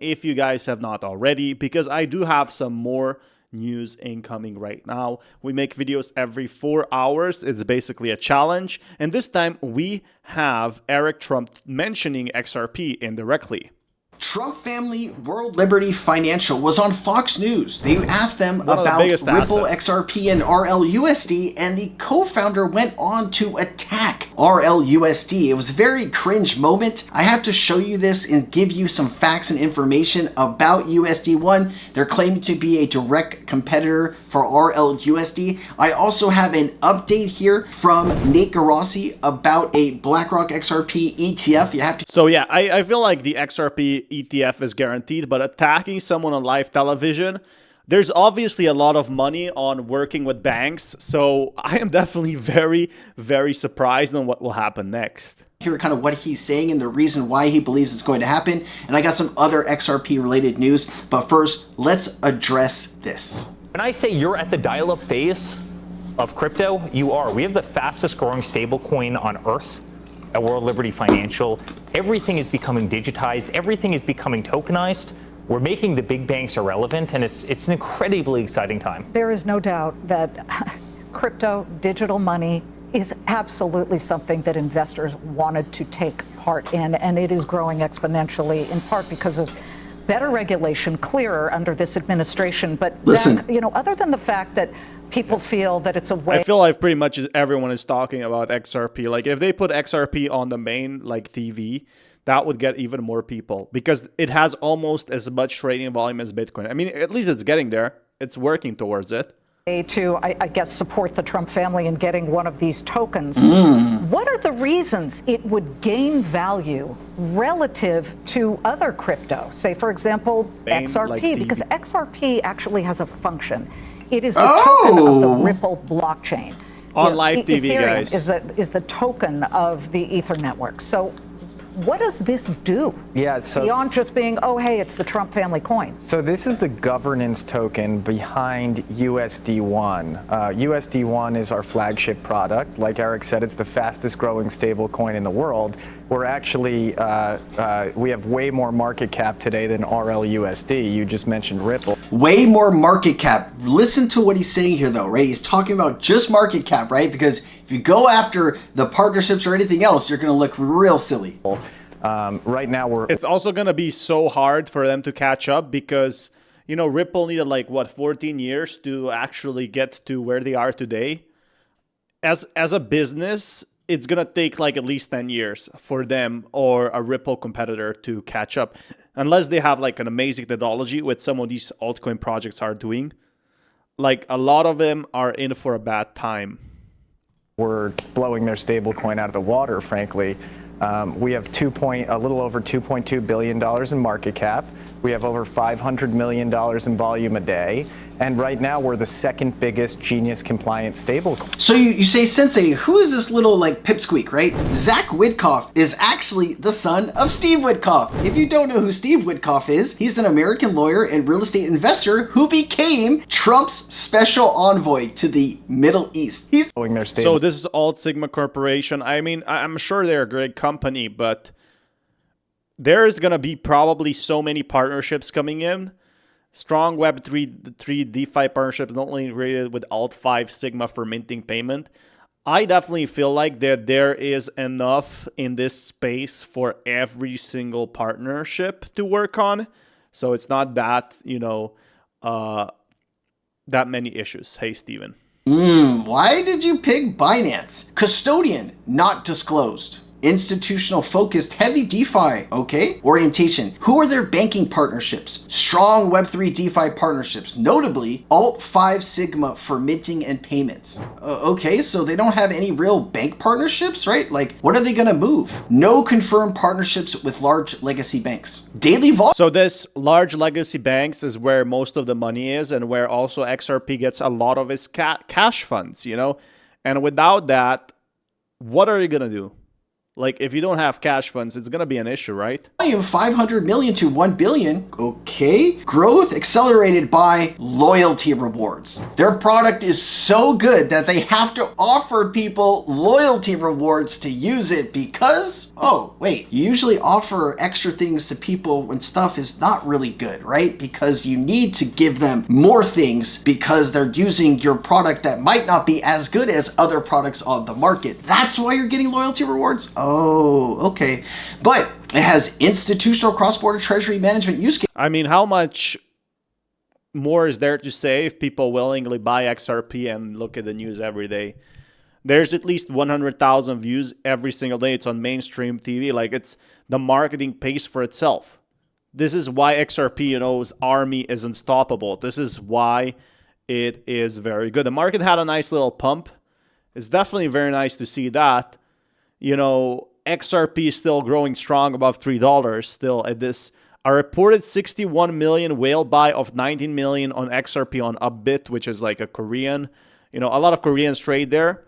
if you guys have not already, because I do have some more news incoming right now. We make videos every 4 hours. It's basically a challenge. And this time we have Eric Trump mentioning XRP indirectly. Trump family World Liberty Financial was on Fox News. They asked them about Ripple, XRP, and RLUSD, and the co-founder went on to attack RLUSD. It was a very cringe moment. I have to show you this and give you some facts and information about USD1. They're claiming to be a direct competitor for RLUSD. I also have an update here from Nate Garossi about a BlackRock XRP ETF. You have to. So yeah, I feel like the XRP ETF is guaranteed, but attacking someone on live television, there's obviously a lot of money on working with banks. So I am definitely very, very surprised on what will happen next. Hear kind of what he's saying and the reason why he believes it's going to happen. And I got some other XRP related news. But first, let's address this. When I say you're at the dial-up phase of crypto, you are. We have the fastest growing stablecoin on earth at World Liberty Financial. Everything is becoming digitized. Everything is becoming tokenized. We're making the big banks irrelevant, and it's an incredibly exciting time. There is no doubt that crypto, digital money, is absolutely something that investors wanted to take part in, and it is growing exponentially, in part because of better regulation, clearer under this administration. But listen, Zach, other than the fact that people feel that it's a way. I feel like pretty much everyone is talking about XRP. Like if they put XRP on the main like TV, that would get even more people because it has almost as much trading volume as Bitcoin. I mean, at least it's getting there. It's working towards it. To, I guess, support the Trump family in getting one of these tokens. What are the reasons it would gain value relative to other crypto? Say, for example, XRP, like because XRP actually has a function. It is a token of the Ripple blockchain. On live TV, Ethereum guys. is the token of the Ether network. So what does this do? Yeah, so beyond just being, oh, hey, it's the Trump family coin. So this is the governance token behind USD1. USD1 is our flagship product. Like Eric said, it's the fastest growing stable coin in the world. We're actually, we have way more market cap today than RLUSD. You just mentioned Ripple. Way more market cap. Listen to what he's saying here though, right? He's talking about just market cap, right? Because if you go after the partnerships or anything else, you're going to look real silly. Right now, it's also going to be so hard for them to catch up because, Ripple needed like, 14 years to actually get to where they are today. As a business, it's going to take like at least 10 years for them or a Ripple competitor to catch up. Unless they have like an amazing methodology, which some of these altcoin projects are doing. Like a lot of them are in for a bad time. We're blowing their stablecoin out of the water, frankly. We have a little over $2.2 billion in market cap. We have over $500 million in volume a day. And right now, we're the second biggest Genius compliant stablecoin. So you say, Sensei, who is this little like pipsqueak, right? Zach Witkoff is actually the son of Steve Witkoff. If you don't know who Steve Witkoff is, he's an American lawyer and real estate investor who became Trump's special envoy to the Middle East. He's blowing their stable. So this is Alt Sigma Corporation. I mean, I'm sure they're a great company, but there's going to be probably so many partnerships coming in. Strong Web3 DeFi partnerships not only integrated with Alt5 Sigma for minting payment. I definitely feel like that there is enough in this space for every single partnership to work on. So it's not that, that many issues. Hey, Steven. Why did you pick Binance? Custodian, not disclosed. Institutional focused heavy DeFi, okay? Orientation. Who are their banking partnerships? Strong Web3 DeFi partnerships, notably Alt5 Sigma for minting and payments. Okay, so they don't have any real bank partnerships, right? Like, what are they gonna move? No confirmed partnerships with large legacy banks. Daily volume. So this large legacy banks is where most of the money is and where also XRP gets a lot of its cash funds, And without that, what are you gonna do? Like, if you don't have cash funds, it's going to be an issue, right? Volume 500 million to 1 billion. Okay. Growth accelerated by loyalty rewards. Their product is so good that they have to offer people loyalty rewards to use it because, oh, wait, you usually offer extra things to people when stuff is not really good, right? Because you need to give them more things because they're using your product that might not be as good as other products on the market. That's why you're getting loyalty rewards? Oh, okay. But it has institutional cross-border treasury management use case. I mean, how much more is there to say if people willingly buy XRP and look at the news every day? There's at least 100,000 views every single day. It's on mainstream TV. Like, it's the marketing pays for itself. This is why XRP's army is unstoppable. This is why it is very good. The market had a nice little pump. It's definitely very nice to see that. XRP is still growing strong above $3 still at this. A reported 61 million whale buy of 19 million on XRP on Upbit, which is like a Korean, a lot of Koreans trade there.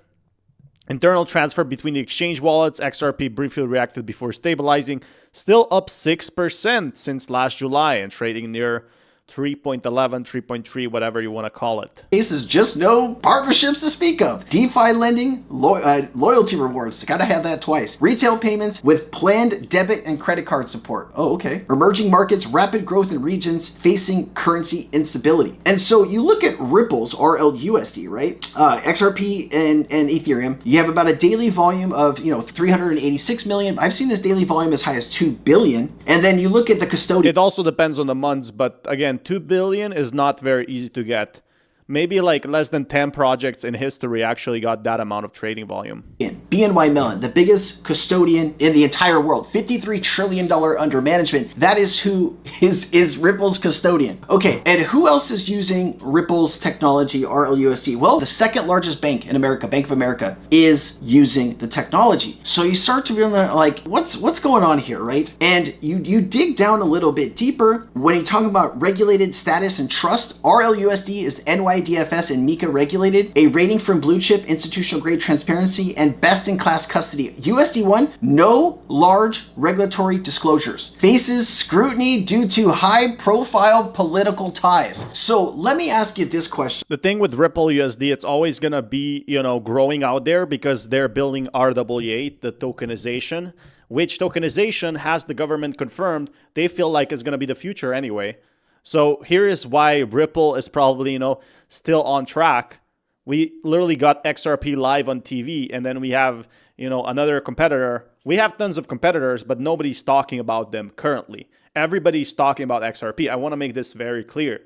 Internal transfer between the exchange wallets, XRP briefly reacted before stabilizing, still up 6% since last July and trading near 3.11, 3.3, whatever you want to call it. Cases, just no partnerships to speak of. DeFi lending, loyalty rewards, gotta have that twice. Retail payments with planned debit and credit card support. Oh, okay. Emerging markets, rapid growth in regions facing currency instability. And so you look at Ripple's RLUSD, right? XRP and Ethereum, you have about a daily volume of, 386 million. I've seen this daily volume as high as 2 billion. And then you look at the custodian. It also depends on the months, but again, 2 billion is not very easy to get. Maybe like less than 10 projects in history actually got that amount of trading volume. BNY Mellon, the biggest custodian in the entire world, $53 trillion under management. That is who is Ripple's custodian. Okay, and who else is using Ripple's technology, RLUSD? Well, the second largest bank in America, Bank of America, is using the technology. So you start to be like, what's going on here, right? And you dig down a little bit deeper. When you talk about regulated status and trust, RLUSD is NYDFS and MiCA regulated, a rating from blue chip, institutional grade transparency, and best in class custody. USD1, no large regulatory disclosures. Faces scrutiny due to high profile political ties. So let me ask you this question. The thing with Ripple USD, it's always going to be, growing out there because they're building RWA, the tokenization, which tokenization has the government confirmed they feel like is going to be the future anyway. So here is why Ripple is probably, still on track. We literally got XRP live on TV, and then we have, another competitor. We have tons of competitors, but nobody's talking about them currently. Everybody's talking about XRP. I want to make this very clear.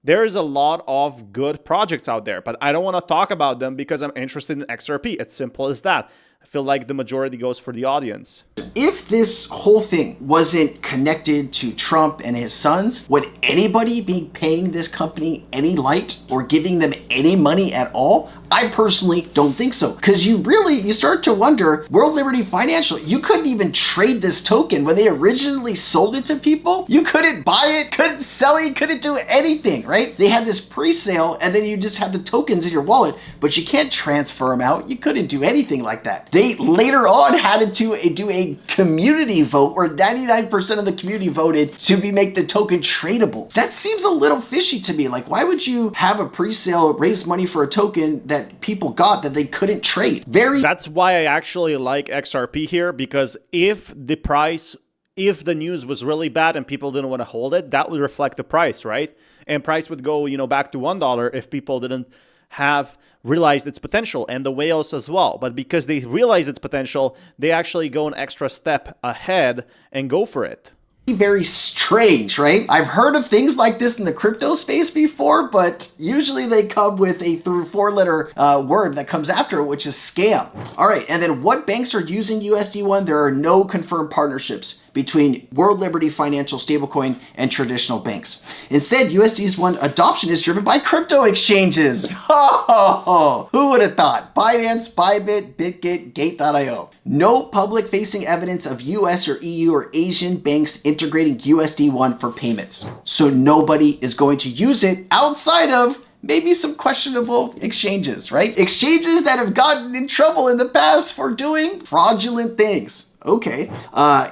There is a lot of good projects out there, but I don't want to talk about them because I'm interested in XRP. It's simple as that. I feel like the majority goes for the audience. If this whole thing wasn't connected to Trump and his sons, would anybody be paying this company any light or giving them any money at all? I personally don't think so. Because you start to wonder, World Liberty Financial, you couldn't even trade this token when they originally sold it to people. You couldn't buy it, couldn't sell it, couldn't do anything, right? They had this pre-sale and then you just had the tokens in your wallet, but you can't transfer them out. You couldn't do anything like that. They later on had to do a community vote where 99% of the community voted to make the token tradable. That seems a little fishy to me. Like, why would you have a pre-sale, raise money for a token that people got that they couldn't trade? That's why I actually like XRP here, because if the news was really bad and people didn't want to hold it, that would reflect the price, right? And price would go, back to $1 if people didn't have realized its potential, and the whales as well. But because they realize its potential, they actually go an extra step ahead and go for it. Very strange, right? I've heard of things like this in the crypto space before, but usually they come with a 4-letter word that comes after it, which is scam. All right, and then what banks are using USD1? There are no confirmed partnerships between World Liberty Financial stablecoin and traditional banks. Instead, USD1 adoption is driven by crypto exchanges. Oh, who would have thought? Binance, Bybit, Bitget, Gate.io. No public-facing evidence of US or EU or Asian banks integrating USD1 for payments. So nobody is going to use it outside of maybe some questionable exchanges, right? Exchanges that have gotten in trouble in the past for doing fraudulent things. Okay.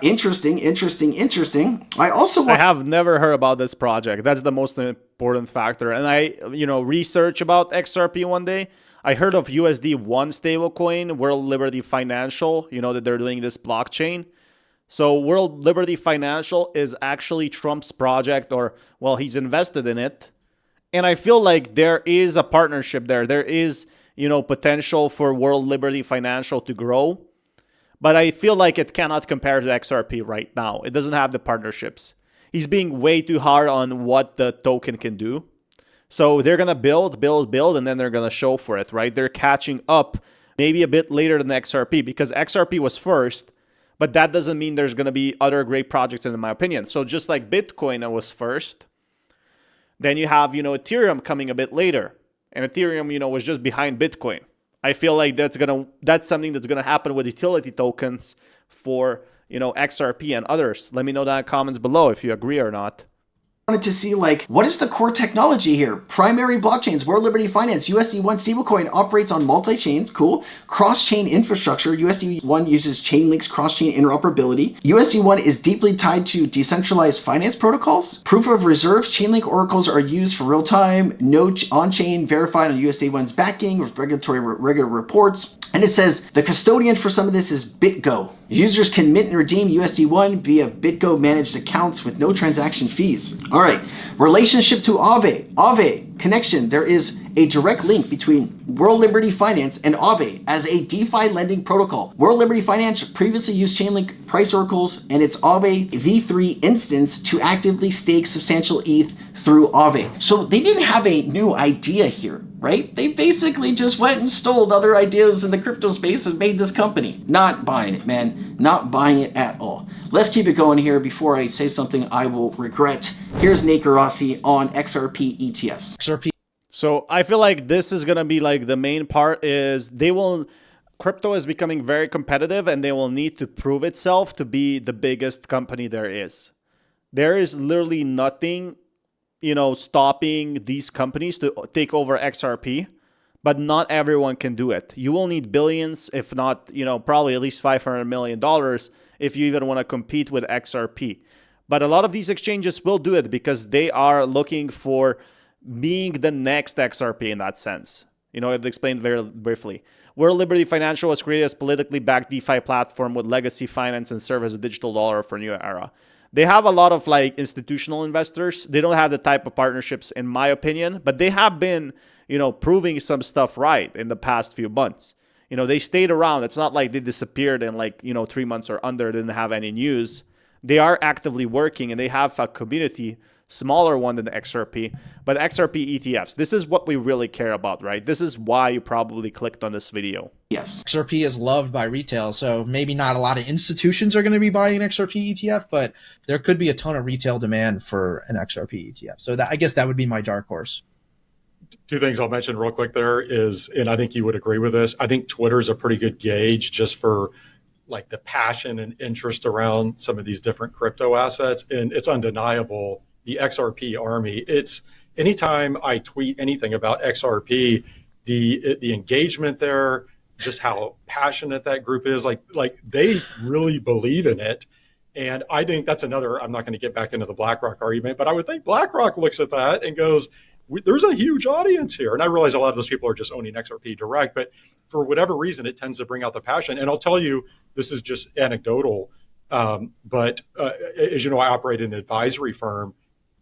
Interesting. I have never heard about this project. That's the most important factor. And I, research about XRP one day. I heard of USD1 stablecoin, World Liberty Financial, that they're doing this blockchain. So World Liberty Financial is actually Trump's project, or, well, he's invested in it. And I feel like there is a partnership there. There is, potential for World Liberty Financial to grow. But I feel like it cannot compare to XRP right now. It doesn't have the partnerships. He's being way too hard on what the token can do. So they're going to build, and then they're going to show for it, right? They're catching up maybe a bit later than XRP because XRP was first. But that doesn't mean there's going to be other great projects, in my opinion. So just like Bitcoin was first, then you have, Ethereum coming a bit later. And Ethereum, was just behind Bitcoin. I feel like that's something that's going to happen with utility tokens for, XRP and others. Let me know that in the comments below if you agree or not. Wanted to see what is the core technology here? Primary blockchains, World Liberty Finance, USD1 stablecoin operates on multi-chains, cool. Cross-chain infrastructure, USD1 uses Chainlink's cross-chain interoperability. USD1 is deeply tied to decentralized finance protocols. Proof of reserve, Chainlink oracles are used for real-time, no on-chain, verified on USD1's backing with regular reports. And it says the custodian for some of this is BitGo. Users can mint and redeem USD1 via BitGo managed accounts with no transaction fees. All right, relationship to Aave. Aave connection. There is a direct link between World Liberty Finance and Aave as a DeFi lending protocol. World Liberty Finance previously used Chainlink price oracles and its Aave V3 instance to actively stake substantial ETH through Aave. So they didn't have a new idea here, right? They basically just went and stole other ideas in the crypto space and made this company. Not buying it, man. Not buying it at all. Let's keep it going here before I say something I will regret. Here's Nate Garossi on XRP ETFs. XRP. So I feel like this is going to be the main part is crypto is becoming very competitive and they will need to prove itself to be the biggest company there is. There is literally nothing, stopping these companies to take over XRP, but not everyone can do it. You will need billions, if not, probably at least $500 million if you even want to compete with XRP. But a lot of these exchanges will do it because they are looking for being the next XRP in that sense. I'll explain very briefly. World Liberty Financial was created as politically backed DeFi platform with legacy finance and serve as a digital dollar for a new era. They have a lot of institutional investors. They don't have the type of partnerships, in my opinion, but they have been, proving some stuff right in the past few months. They stayed around. It's not like they disappeared in 3 months or under, didn't have any news. They are actively working and they have a community, smaller one than the XRP, but XRP ETFs. This is what we really care about, right? This is why you probably clicked on this video. Yes. XRP is loved by retail, so maybe not a lot of institutions are going to be buying an XRP ETF, but there could be a ton of retail demand for an XRP ETF. So I guess that would be my dark horse. Two things I'll mention real quick there is, and I think you would agree with this, I think Twitter is a pretty good gauge just for the passion and interest around some of these different crypto assets. And it's undeniable, the XRP army. It's anytime I tweet anything about XRP, the engagement there, just how passionate that group is, they really believe in it. And I think that's another, I'm not going to get back into the BlackRock argument, but I would think BlackRock looks at that and goes, there's a huge audience here. And I realize a lot of those people are just owning XRP direct, but for whatever reason, it tends to bring out the passion. And I'll tell you, this is just anecdotal, but as you know, I operate in an advisory firm.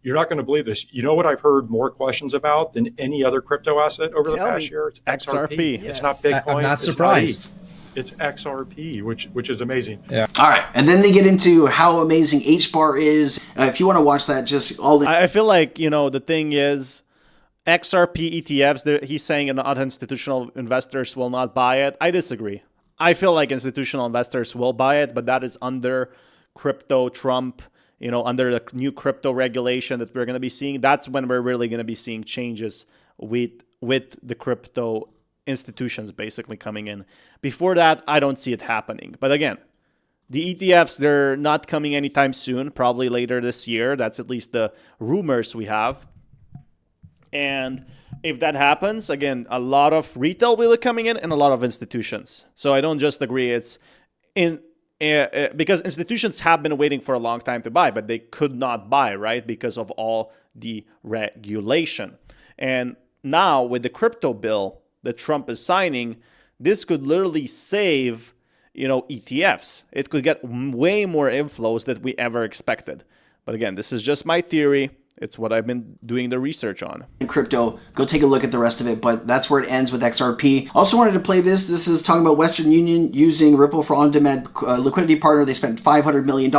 You're not going to believe this. You know what I've heard more questions about than any other crypto asset over the past year? It's XRP. Yes. It's not Bitcoin. I'm not surprised. It's XRP, which is amazing. Yeah. All right, and then they get into how amazing HBAR is. If you want to watch that, just all the. I feel like the thing is, XRP ETFs. He's saying not institutional investors will not buy it. I disagree. I feel like institutional investors will buy it, but that is under crypto Trump. Under the new crypto regulation that we're going to be seeing. That's when we're really going to be seeing changes with the crypto institutions basically coming in. Before that, I don't see it happening. But again, the ETFs, they're not coming anytime soon, probably later this year. That's at least the rumors we have. And if that happens, again, a lot of retail will be coming in and a lot of institutions. So I don't just agree. It's because institutions have been waiting for a long time to buy, but they could not buy, right? Because of all the regulation. And now with the crypto bill that Trump is signing, this could literally save, ETFs. It could get way more inflows than we ever expected. But again, this is just my theory. It's what I've been doing the research on. Crypto, go take a look at the rest of it, but that's where it ends with XRP. Also wanted to play this. This is talking about Western Union using Ripple for on-demand liquidity partner. They spent $500 million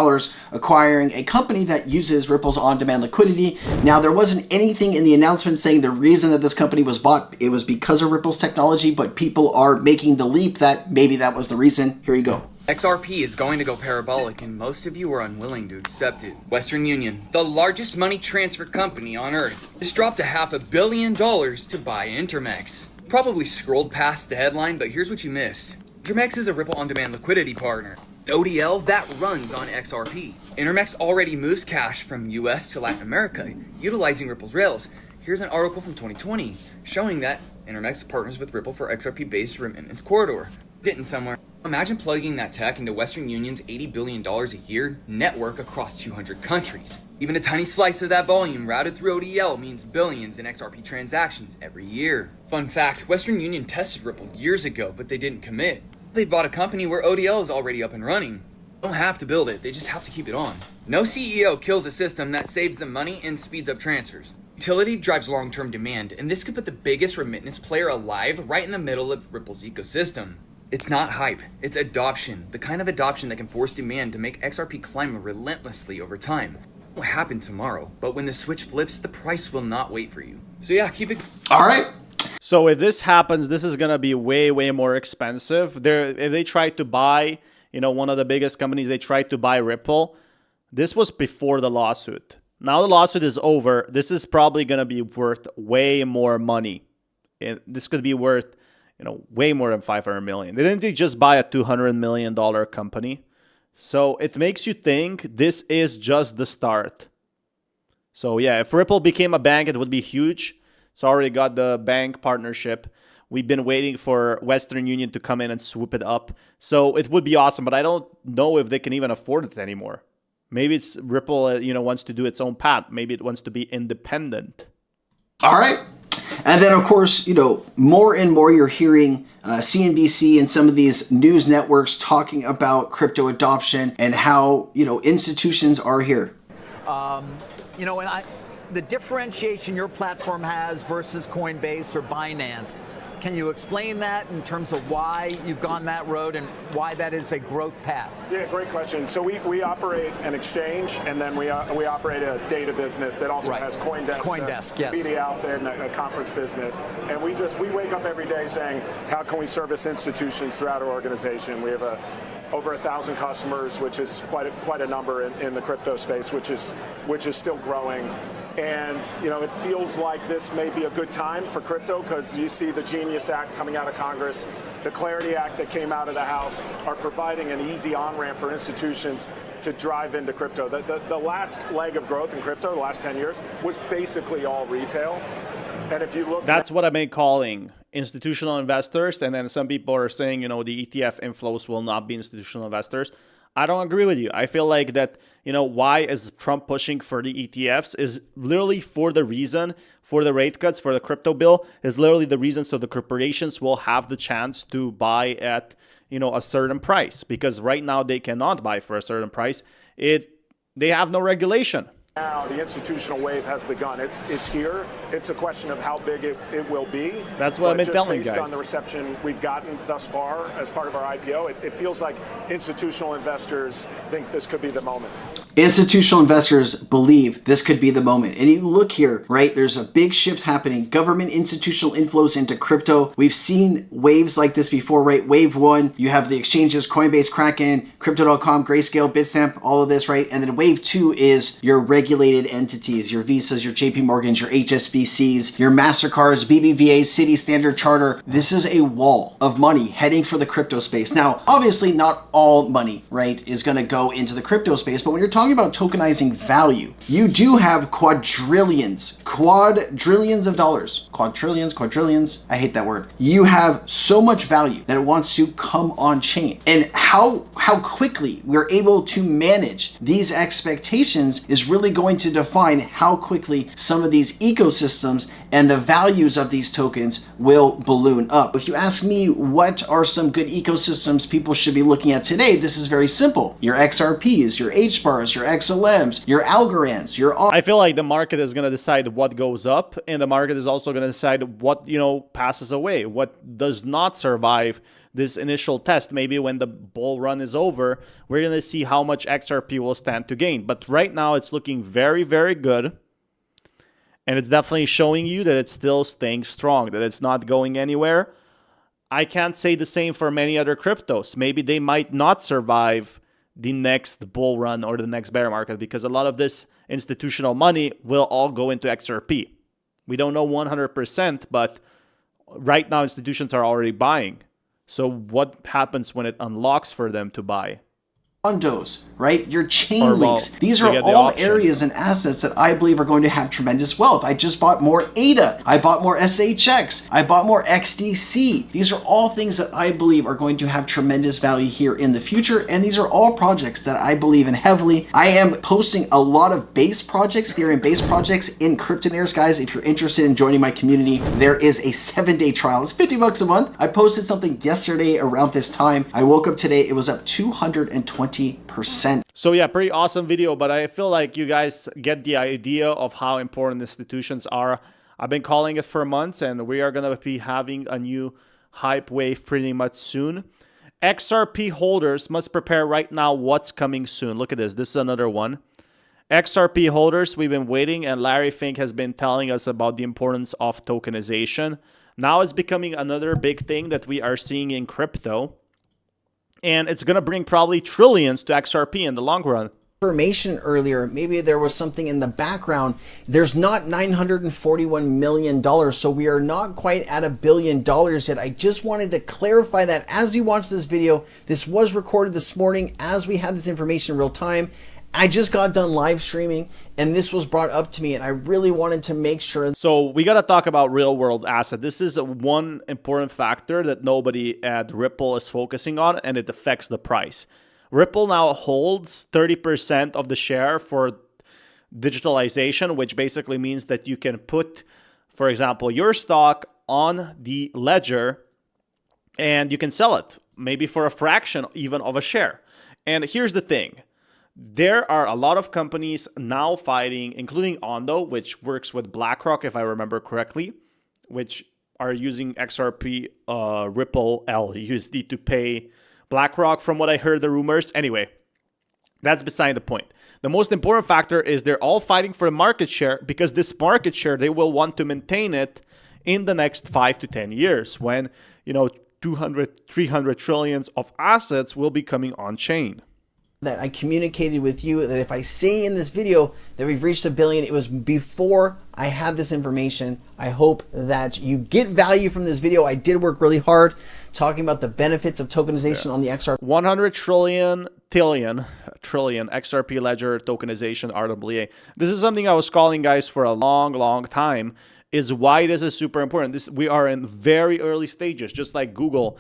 acquiring a company that uses Ripple's on-demand liquidity. Now, there wasn't anything in the announcement saying the reason that this company was bought, it was because of Ripple's technology, but people are making the leap that maybe that was the reason. Here you go. XRP is going to go parabolic, and most of you are unwilling to accept it. Western Union, the largest money transfer company on Earth, just dropped $500 million to buy Intermex. Probably scrolled past the headline, but here's what you missed. Intermex is a Ripple on-demand liquidity partner, ODL that runs on XRP. Intermex already moves cash from US to Latin America, utilizing Ripple's rails. Here's an article from 2020 showing that Intermex partners with Ripple for XRP-based remittance corridor. Getting somewhere. Imagine plugging that tech into Western Union's $80 billion a year network across 200 countries. Even a tiny slice of that volume routed through ODL means billions in XRP transactions every year. Fun fact, Western Union tested Ripple years ago, but they didn't commit. They bought a company where ODL is already up and running. They don't have to build it, they just have to keep it on. No CEO kills a system that saves them money and speeds up transfers. Utility drives long-term demand, and this could put the biggest remittance player alive right in the middle of Ripple's ecosystem. It's not hype, it's adoption. The kind of adoption that can force demand to make XRP climb relentlessly over time. It won't happen tomorrow, but when the switch flips, the price will not wait for you. So yeah, keep it. All right. So if this happens, this is going to be way, way more expensive. If they try to buy, one of the biggest companies, they tried to buy Ripple. This was before the lawsuit. Now the lawsuit is over. This is probably going to be worth way more money. This could be worth way more than $500 million. They didn't just buy a $200 million company. So it makes you think this is just the start. So yeah, if Ripple became a bank, it would be huge. It's already got the bank partnership. We've been waiting for Western Union to come in and swoop it up. So it would be awesome, but I don't know if they can even afford it anymore. Maybe it's Ripple, wants to do its own path. Maybe it wants to be independent. All right. And then, of course, more and more you're hearing CNBC and some of these news networks talking about crypto adoption and how, institutions are here. The differentiation your platform has versus Coinbase or Binance, can you explain that in terms of why you've gone that road and why that is a growth path? Yeah, great question. So we operate an exchange, and then we operate a data business that also has CoinDesk, yes. media outfit, and a conference business. And we wake up every day saying, how can we service institutions throughout our organization? We have over 1,000 customers, which is quite a number in the crypto space, which is still growing. And it feels like this may be a good time for crypto because you see the Genius Act coming out of Congress, the Clarity Act that came out of the House are providing an easy on-ramp for institutions to drive into crypto. The last leg of growth in crypto, the last 10 years, was basically all retail. And if you look, that's what I've been calling institutional investors. And then some people are saying, the ETF inflows will not be institutional investors. I don't agree with you. I feel like that, why is Trump pushing for the ETFs is literally for the rate cuts, for the crypto bill is literally the reason so the corporations will have the chance to buy at, a certain price, because right now they cannot buy for a certain price. They have no regulation. Now the institutional wave has begun. It's here. It's a question of how big it will be. That's what I've been telling you guys. Based on the reception we've gotten thus far as part of our IPO, it feels like institutional investors think this could be the moment. Institutional investors believe this could be the moment. And you look here, right? There's a big shift happening. Government institutional inflows into crypto. We've seen waves like this before, right? Wave one, you have the exchanges, Coinbase, Kraken, Crypto.com, Grayscale, Bitstamp, all of this, right? And then wave two is your regulated entities, your Visas, your JP Morgans, your HSBCs, your MasterCards, BBVAs, Citi, Standard Charter. This is a wall of money heading for the crypto space. Now, obviously not all money, right, is going to go into the crypto space, but when you're talking talking about tokenizing value, you do have quadrillions of dollars. Quadrillions. I hate that word. You have so much value that it wants to come on chain. And how quickly we're able to manage these expectations is really going to define how quickly some of these ecosystems and the values of these tokens will balloon up. If you ask me what are some good ecosystems people should be looking at today, this is very simple. Your XRPs, your HBARs, your XLMs, your Algorands, I feel like the market is going to decide what goes up, and the market is also going to decide what, passes away, what does not survive this initial test. Maybe when the bull run is over, we're going to see how much XRP will stand to gain. But right now it's looking very, very good. And it's definitely showing you that it's still staying strong, that it's not going anywhere. I can't say the same for many other cryptos. Maybe they might not survive the next bull run or the next bear market, because a lot of this institutional money will all go into XRP. We don't know 100%, but right now institutions are already buying. So what happens when it unlocks for them to buy? Condos, right? Your chain links. These are all areas and assets that I believe are going to have tremendous wealth. I just bought more ADA. I bought more SHX. I bought more XDC. These are all things that I believe are going to have tremendous value here in the future. And these are all projects that I believe in heavily. I am posting a lot of base projects, Ethereum-based projects in Cryptonaires, guys. If you're interested in joining my community, there is a 7-day trial. It's $50 a month. I posted something yesterday around this time. I woke up today. It was up 220%. So yeah, pretty awesome video, but I feel like you guys get the idea of how important institutions are. I've been calling it for months, and we are going to be having a new hype wave pretty much soon. XRP holders must prepare right now what's coming soon. Look at this. This is another one. XRP holders, we've been waiting, and Larry Fink has been telling us about the importance of tokenization. Now it's becoming another big thing that we are seeing in crypto. And it's going to bring probably trillions to XRP in the long run. Information earlier, maybe there was something in the background. There's not $941 million, so we are not quite at $1 billion yet. I just wanted to clarify that as you watch this video. This was recorded this morning as we had this information in real time. I just got done live streaming and this was brought up to me, and I really wanted to make sure. So we got to talk about real world asset. This is one important factor that nobody at Ripple is focusing on, and it affects the price. Ripple now holds 30% of the share for digitalization, which basically means that you can put, for example, your stock on the ledger and you can sell it, maybe for a fraction even of a share. And here's the thing. There are a lot of companies now fighting, including Ondo, which works with BlackRock, if I remember correctly, which are using XRP Ripple RLUSD to pay BlackRock, from what I heard the rumors. Anyway, that's beside the point. The most important factor is they're all fighting for market share, because this market share, they will want to maintain it in the next 5 to 10 years when, 200, 300 trillions of assets will be coming on chain. That I communicated with you that if I say in this video that we've reached $1 billion, it was before I had this information. I hope that you get value from this video. I did work really hard talking about the benefits of tokenization on the XRP. 100 trillion XRP ledger tokenization RWA. This is something I was calling, guys, for a long time. Is why this is super important. We are in very early stages, just like Google,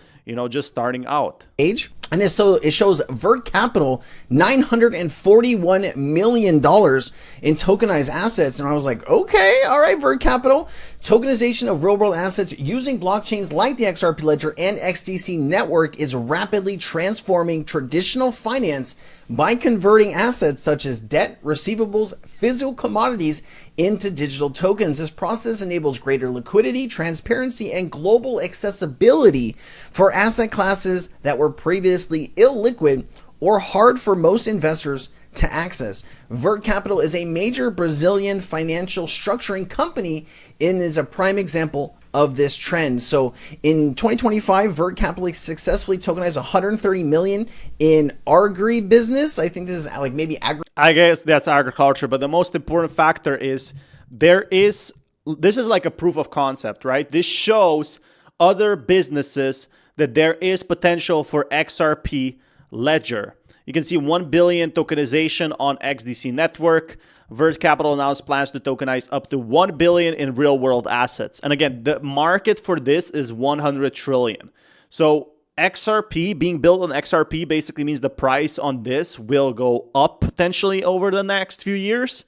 just starting out. And so it shows Vert Capital $941 million in tokenized assets. And I was like, okay, all right, Vert Capital. Tokenization of real world assets using blockchains like the XRP Ledger and XDC network is rapidly transforming traditional finance by converting assets such as debt, receivables, physical commodities into digital tokens. This process enables greater liquidity, transparency, and global accessibility for asset classes that were previously illiquid or hard for most investors to access. Vert Capital is a major Brazilian financial structuring company and is a prime example of this trend. So in 2025, Vert Capital successfully tokenized 130 million in agribusiness. I think this is like maybe I guess that's agriculture, but the most important factor is this is like a proof of concept, right? This shows other businesses that there is potential for XRP Ledger. You can see 1 billion tokenization on XDC network. Vert Capital announced plans to tokenize up to 1 billion in real-world assets. And again, the market for this is 100 trillion. So XRP, being built on XRP basically means the price on this will go up potentially over the next few years.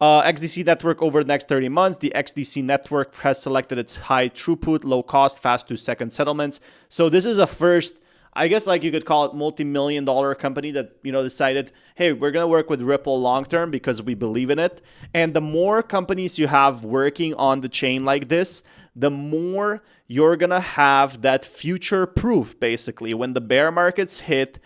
XDC network over the next 30 months. The XDC network has selected its high throughput, low cost, fast 2-second settlements. So this is a first, I guess like you could call it, multi-million-dollar company that, you know, decided, hey, we're going to work with Ripple long-term because we believe in it. And the more companies you have working on the chain like this, the more you're going to have that future proof, basically. When the bear markets hit,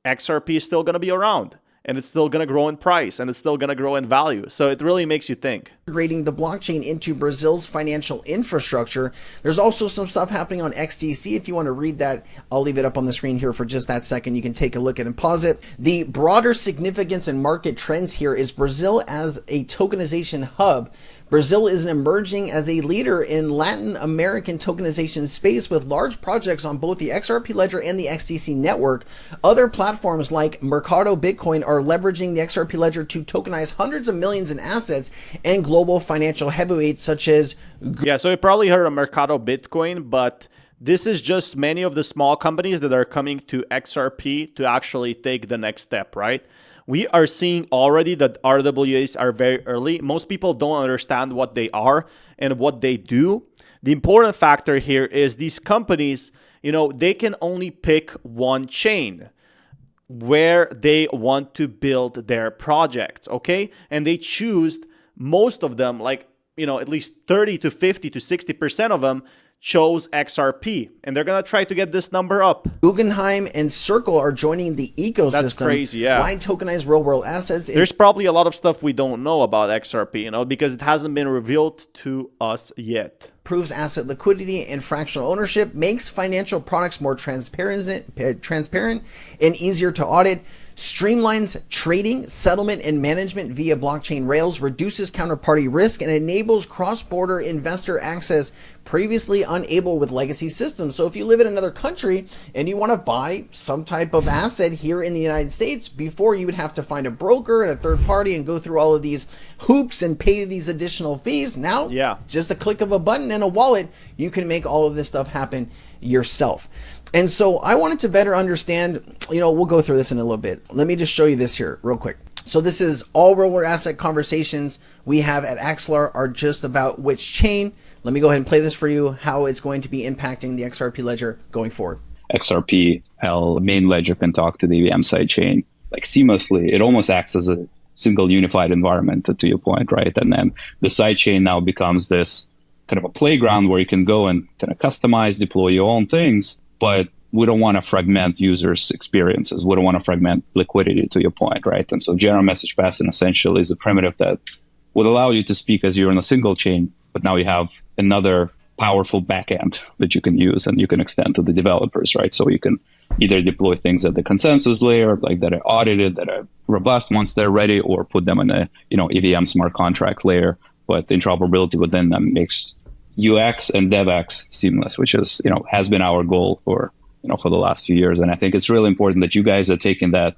XRP is still going to be around. And it's still going to grow in price, and it's still going to grow in value. So it really makes you think. Integrating the blockchain into Brazil's financial infrastructure. There's also some stuff happening on XDC. If you want to read that, I'll leave it up on the screen here for just that second. You can take a look at it and pause it. The broader significance and market trends here is Brazil as a tokenization hub. Brazil is emerging as a leader in Latin American tokenization space with large projects on both the XRP ledger and the XDC network. Other platforms like Mercado Bitcoin are leveraging the XRP ledger to tokenize hundreds of millions in assets, and global financial heavyweights such as... Yeah, so you probably heard of Mercado Bitcoin, but this is just many of the small companies that are coming to XRP to actually take the next step, right? We are seeing already that RWAs are very early. Most people don't understand what they are and what they do. The important factor here is these companies, you know, they can only pick one chain where they want to build their projects, okay? And they choose most of them, like, you know, at least 30 to 50 to 60% of them chose XRP, and they're gonna try to get this number up. Guggenheim and Circle are joining the ecosystem. That's crazy, yeah. Why tokenize real-world assets? There's probably a lot of stuff we don't know about XRP, you know, because it hasn't been revealed to us yet. Improves asset liquidity and fractional ownership, makes financial products more transparent and easier to audit, streamlines trading, settlement, and management via blockchain rails, reduces counterparty risk, and enables cross-border investor access previously unable with legacy systems. So if you live in another country and you want to buy some type of asset here in the United States, before you would have to find a broker and a third party and go through all of these hoops and pay these additional fees. Now, just a click of a button and a wallet, you can make all of this stuff happen yourself. And so I wanted to better understand, you know, we'll go through this in a little bit. Let me just show you this here real quick. So this is all real-world asset conversations we have at Axelar are just about which chain. Let me go ahead and play this for you, how it's going to be impacting the XRP ledger going forward. XRP, main ledger can talk to the EVM sidechain like seamlessly. It almost acts as a single unified environment, to your point, right? And then the sidechain now becomes this kind of a playground where you can go and kind of customize, deploy your own things, but we don't want to fragment users' experiences. We don't want to fragment liquidity, to your point, right? And so general message passing essentially is a primitive that would allow you to speak as you're in a single chain, but now you have another powerful backend that you can use and you can extend to the developers, right? So you can either deploy things at the consensus layer, like that are audited, that are robust once they're ready, or put them in a, you know, EVM smart contract layer. But the interoperability within them makes UX and DevX seamless, which is, you know, has been our goal for, you know, for the last few years. And I think it's really important that you guys are taking that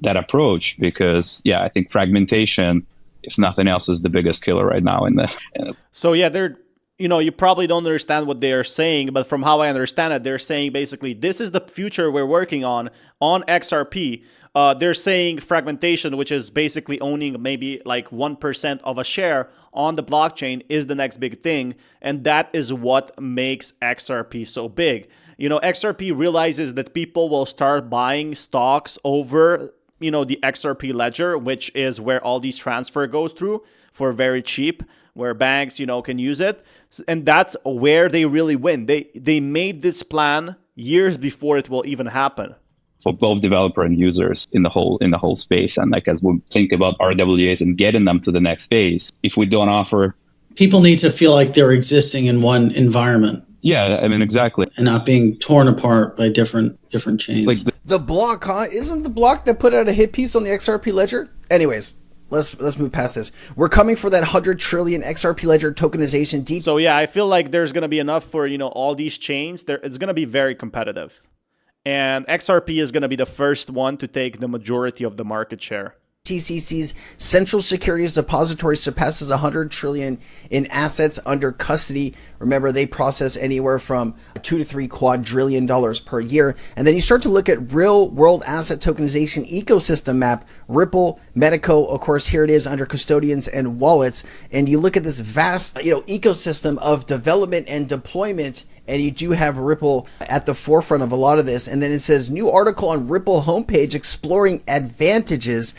approach because, yeah, I think fragmentation, if nothing else, is the biggest killer right now in the. So yeah, they're, you know, you probably don't understand what they are saying, but from how I understand it, they're saying basically this is the future we're working on XRP. They're saying fragmentation, which is basically owning maybe like 1% of a share on the blockchain, is the next big thing. And that is what makes XRP so big. You know, XRP realizes that people will start buying stocks over, you know, the XRP ledger, which is where all these transfer goes through for very cheap, where banks, you know, can use it. And that's where they really win. They made this plan years before it will even happen. For both developer and users in the whole space. And like as we think about RWAs and getting them to the next phase, if we don't offer, people need to feel like they're existing in one environment. Yeah, I mean, exactly. And not being torn apart by different chains. Like the block, huh? Isn't the block that put out a hit piece on the XRP ledger? Anyways, let's move past this. We're coming for that 100 trillion XRP ledger tokenization. So yeah, I feel like there's going to be enough for, you know, all these chains. It's going to be very competitive. And XRP is going to be the first one to take the majority of the market share. TCC's central securities depository surpasses 100 trillion in assets under custody. Remember, they process anywhere from $2 to $3 quadrillion per year. And then you start to look at real world asset tokenization ecosystem map, Ripple, Medico, of course, here it is under custodians and wallets. And you look at this vast, ecosystem of development and deployment. And you do have Ripple at the forefront of a lot of this. And then it says new article on Ripple homepage exploring advantages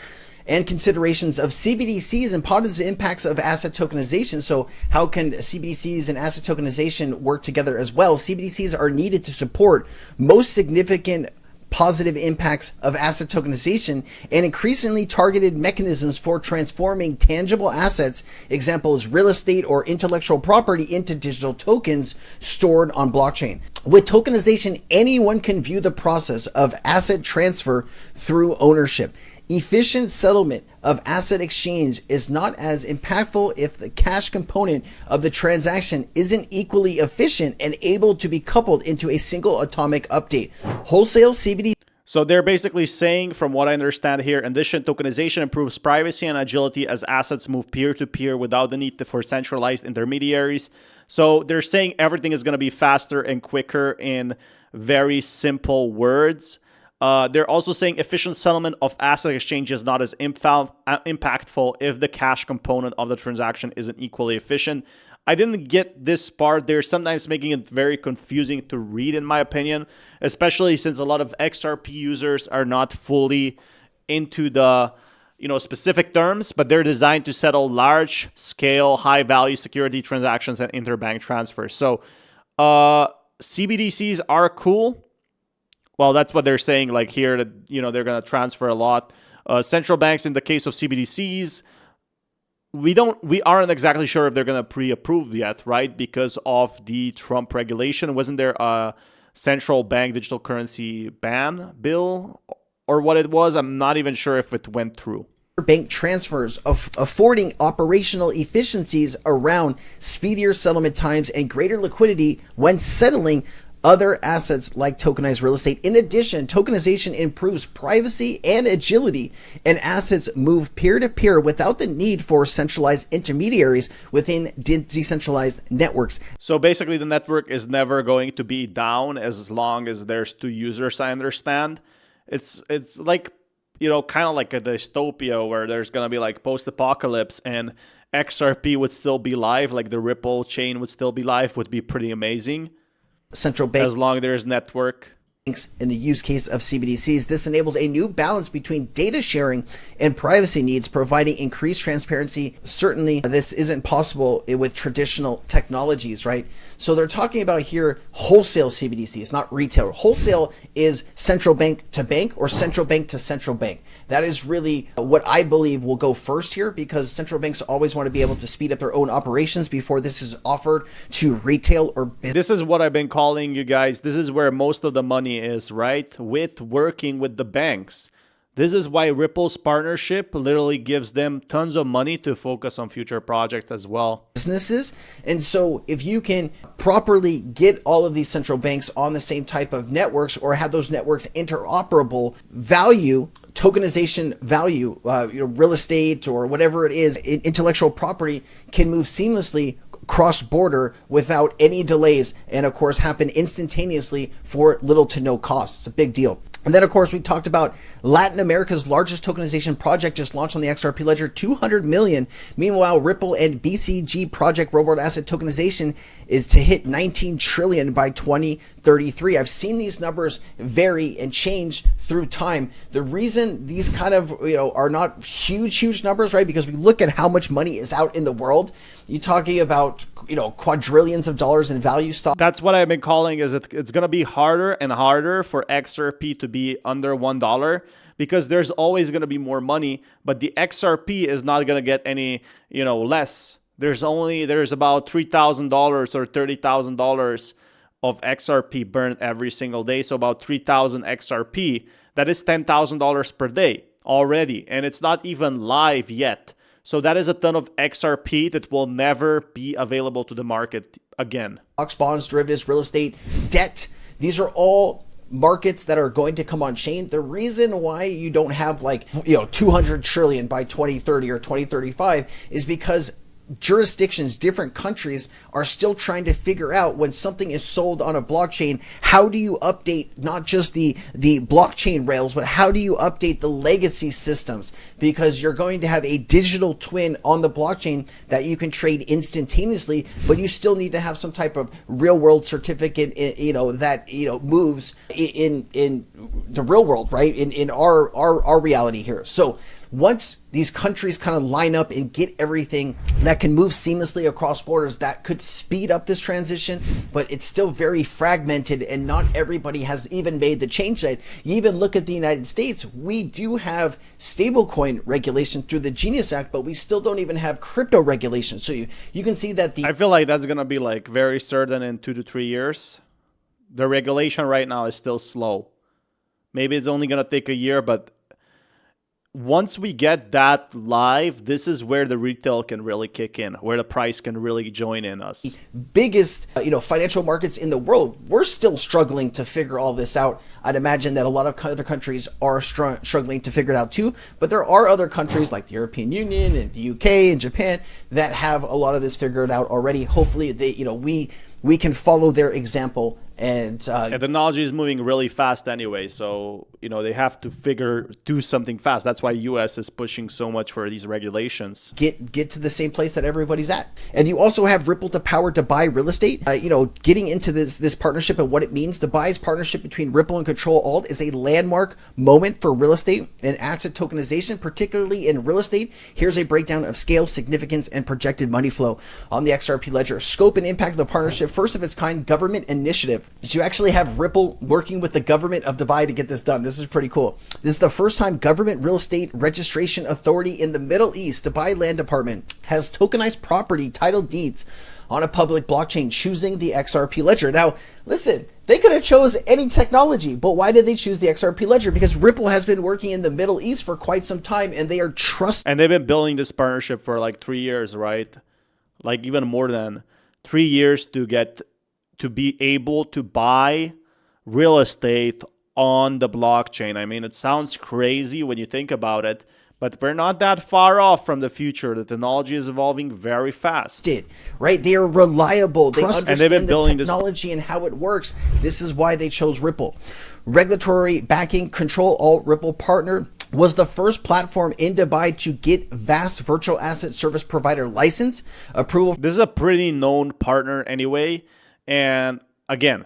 and considerations of CBDCs and positive impacts of asset tokenization. So how can CBDCs and asset tokenization work together as well? CBDCs are needed to support most significant positive impacts of asset tokenization and increasingly targeted mechanisms for transforming tangible assets, examples real estate or intellectual property, into digital tokens stored on blockchain. With tokenization, anyone can view the process of asset transfer through ownership. Efficient settlement of asset exchange is not as impactful if the cash component of the transaction isn't equally efficient and able to be coupled into a single atomic update. Wholesale CBD. So they're basically saying, from what I understand here, in addition, tokenization improves privacy and agility as assets move peer-to-peer without the need for centralized intermediaries. So they're saying everything is going to be faster and quicker in very simple words. They're also saying efficient settlement of asset exchange is not as impactful if the cash component of the transaction isn't equally efficient. I didn't get this part. They're sometimes making it very confusing to read, in my opinion, especially since a lot of XRP users are not fully into the specific terms, but they're designed to settle large scale, high value security transactions and interbank transfers. So CBDCs are cool. Well, that's what they're saying, like here, that they're going to transfer a lot. Central banks, in the case of CBDCs, we aren't exactly sure if they're going to pre-approve yet, right? Because of the Trump regulation. Wasn't there a central bank digital currency ban bill or what it was? I'm not even sure if it went through. Bank transfers, affording operational efficiencies around speedier settlement times and greater liquidity when settling other assets like tokenized real estate. In addition, tokenization improves privacy and agility, and assets move peer-to-peer without the need for centralized intermediaries within decentralized networks. So basically, the network is never going to be down as long as there's two users, I understand. It's like, kind of like a dystopia where there's going to be like post-apocalypse and XRP would still be live, like the Ripple chain would still be live, would be pretty amazing. Central bank, as long as there's network. In the use case of CBDCs, this enables a new balance between data sharing and privacy needs, providing increased transparency. Certainly, this isn't possible with traditional technologies, right? So they're talking about here wholesale CBDCs, not retail. Wholesale is central bank to bank or central bank to central bank. That is really what I believe will go first here, because central banks always want to be able to speed up their own operations before this is offered to retail or business. This is what I've been calling you guys. This is where most of the money is, right? With working with the banks. This is why Ripple's partnership literally gives them tons of money to focus on future projects as well. Businesses. And so if you can properly get all of these central banks on the same type of networks or have those networks interoperable, value, tokenization value, real estate or whatever it is, intellectual property can move seamlessly cross-border without any delays, and of course happen instantaneously for little to no cost. It's a big deal. And then, of course, we talked about Latin America's largest tokenization project just launched on the XRP ledger, 200 million. Meanwhile, Ripple and BCG project real world asset tokenization is to hit 19 trillion by 2033. I've seen these numbers vary and change through time. The reason these kind of, are not huge numbers, right? Because we look at how much money is out in the world. You're talking about, quadrillions of dollars in value stock. That's what I've been calling is it's going to be harder and harder for XRP to be under $1 because there's always going to be more money, but the XRP is not going to get any, less. There's about $3,000 or $30,000 of XRP burned every single day. So about 3,000 XRP, that is $10,000 per day already. And it's not even live yet. So that is a ton of XRP that will never be available to the market again. Stocks, bonds, derivatives, real estate, debt. These are all markets that are going to come on chain. The reason why you don't have like, 200 trillion by 2030 or 2035 is because jurisdictions, different countries are still trying to figure out when something is sold on a blockchain, how do you update not just the blockchain rails, but how do you update the legacy systems? Because you're going to have a digital twin on the blockchain that you can trade instantaneously, but you still need to have some type of real world certificate, that, moves in the real world, right? In our reality here. So once these countries kind of line up and get everything that can move seamlessly across borders, that could speed up this transition, but it's still very fragmented and not everybody has even made the change yet. You even look at the United States, we do have stablecoin regulation through the Genius Act, but we still don't even have crypto regulation. So you can see that I feel like that's going to be like very certain in 2 to 3 years. The regulation right now is still slow. Maybe it's only going to take a year, but once we get that live, this is where the retail can really kick in, where the price can really join in us. Biggest, financial markets in the world, we're still struggling to figure all this out. I'd imagine that a lot of other countries are struggling to figure it out too, but there are other countries like the European Union and the UK and Japan that have a lot of this figured out already. Hopefully we can follow their example. And the technology is moving really fast anyway, so they have to do something fast. That's why US is pushing so much for these regulations. Get to the same place that everybody's at. And you also have Ripple to power Dubai real estate. Getting into this partnership and what it means. Dubai's partnership between Ripple and Control Alt is a landmark moment for real estate and asset tokenization, particularly in real estate. Here's a breakdown of scale, significance, and projected money flow on the XRP ledger. Scope and impact of the partnership, first of its kind government initiative. So you actually have Ripple working with the government of Dubai to get this done. This is pretty cool. This is the first time government real estate registration authority in the Middle East, Dubai Land Department, has tokenized property title deeds on a public blockchain, choosing the XRP ledger. Now, listen, they could have chose any technology, but why did they choose the XRP ledger? Because Ripple has been working in the Middle East for quite some time, and they are trusted. And they've been building this partnership for like 3 years, right? Like even more than 3 years to be able to buy real estate on the blockchain. I mean, it sounds crazy when you think about it, but we're not that far off from the future. The technology is evolving very fast. Right? They are reliable. They understand they've been building the technology and how it works. This is why they chose Ripple. Regulatory backing, Control Alt Ripple partner was the first platform in Dubai to get vast virtual asset service provider license approval. This is a pretty known partner anyway. And again,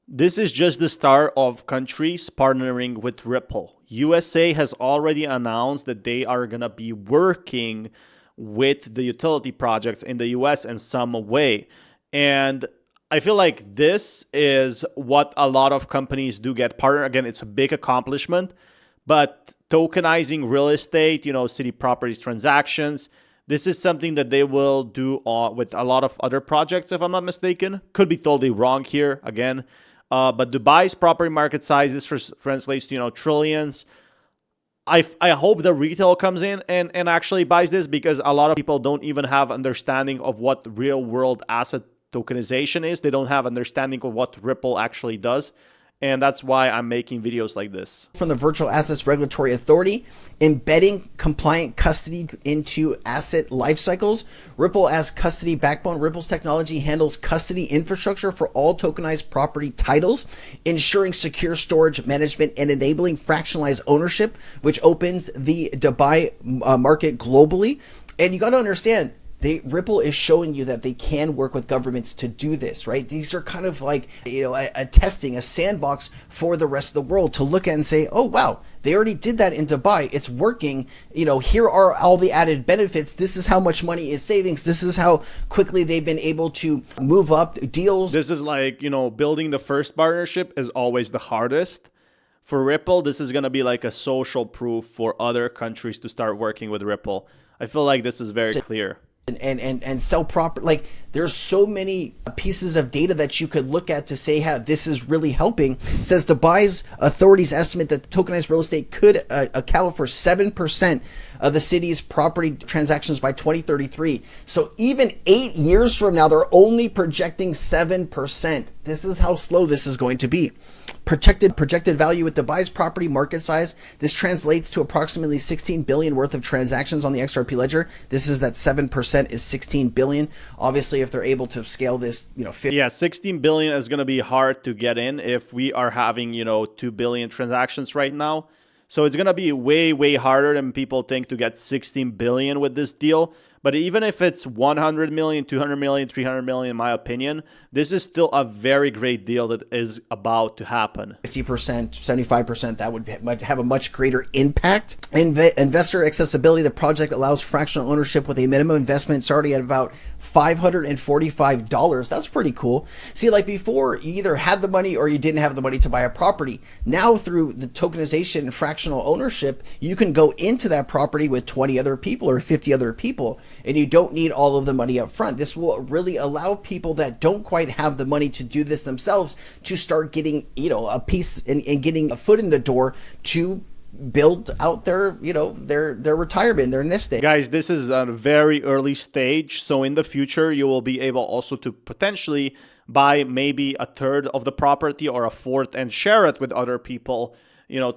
this is just the start of countries partnering with Ripple. USA has already announced that they are going to be working with the utility projects in the US in some way. And I feel like this is what a lot of companies do get partner. Again, it's a big accomplishment, but tokenizing real estate, city properties transactions, this is something that they will do with a lot of other projects, if I'm not mistaken. Could be totally wrong here, again. But Dubai's property market size, this translates to, trillions. I hope the retail comes in and actually buys this, because a lot of people don't even have understanding of what real-world asset tokenization is. They don't have understanding of what Ripple actually does. And that's why I'm making videos like this. From the Virtual Assets Regulatory Authority, embedding compliant custody into asset life cycles. Ripple as custody backbone. Ripple's technology handles custody infrastructure for all tokenized property titles, ensuring secure storage management and enabling fractionalized ownership, which opens the Dubai market globally. And you got to understand, Ripple is showing you that they can work with governments to do this, right? These are kind of like, a testing, a sandbox for the rest of the world to look at and say, oh, wow, they already did that in Dubai. It's working. Here are all the added benefits. This is how much money is savings. This is how quickly they've been able to move up deals. This is like, building the first partnership is always the hardest. For Ripple, this is going to be like a social proof for other countries to start working with Ripple. I feel like this is very clear. And sell proper, like there's so many pieces of data that you could look at to say how this is really helping. It says Dubai's authorities estimate that tokenized real estate could account for 7% of the city's property transactions by 2033. So even 8 years from now, they're only projecting 7%. This is how slow this is going to be. projected value with Dubai's property market size. This translates to approximately 16 billion worth of transactions on the XRP ledger. This is that 7% is 16 billion. Obviously, if they're able to scale this, yeah, 16 billion is going to be hard to get in if we are having, 2 billion transactions right now. So it's going to be way, way harder than people think to get 16 billion with this deal. But even if it's 100 million, 200 million, 300 million, in my opinion, this is still a very great deal that is about to happen. 50%, 75%, that would have a much greater impact. Investor accessibility, the project allows fractional ownership with a minimum investment starting at about $545. That's pretty cool. See, like before, you either had the money or you didn't have the money to buy a property. Now, through the tokenization and fractional ownership, you can go into that property with 20 other people or 50 other people, and you don't need all of the money up front. This will really allow people that don't quite have the money to do this themselves to start getting, a piece and getting a foot in the door to build out their retirement, their nest egg. Guys, this is a very early stage. So in the future, you will be able also to potentially buy maybe a third of the property or a fourth and share it with other people,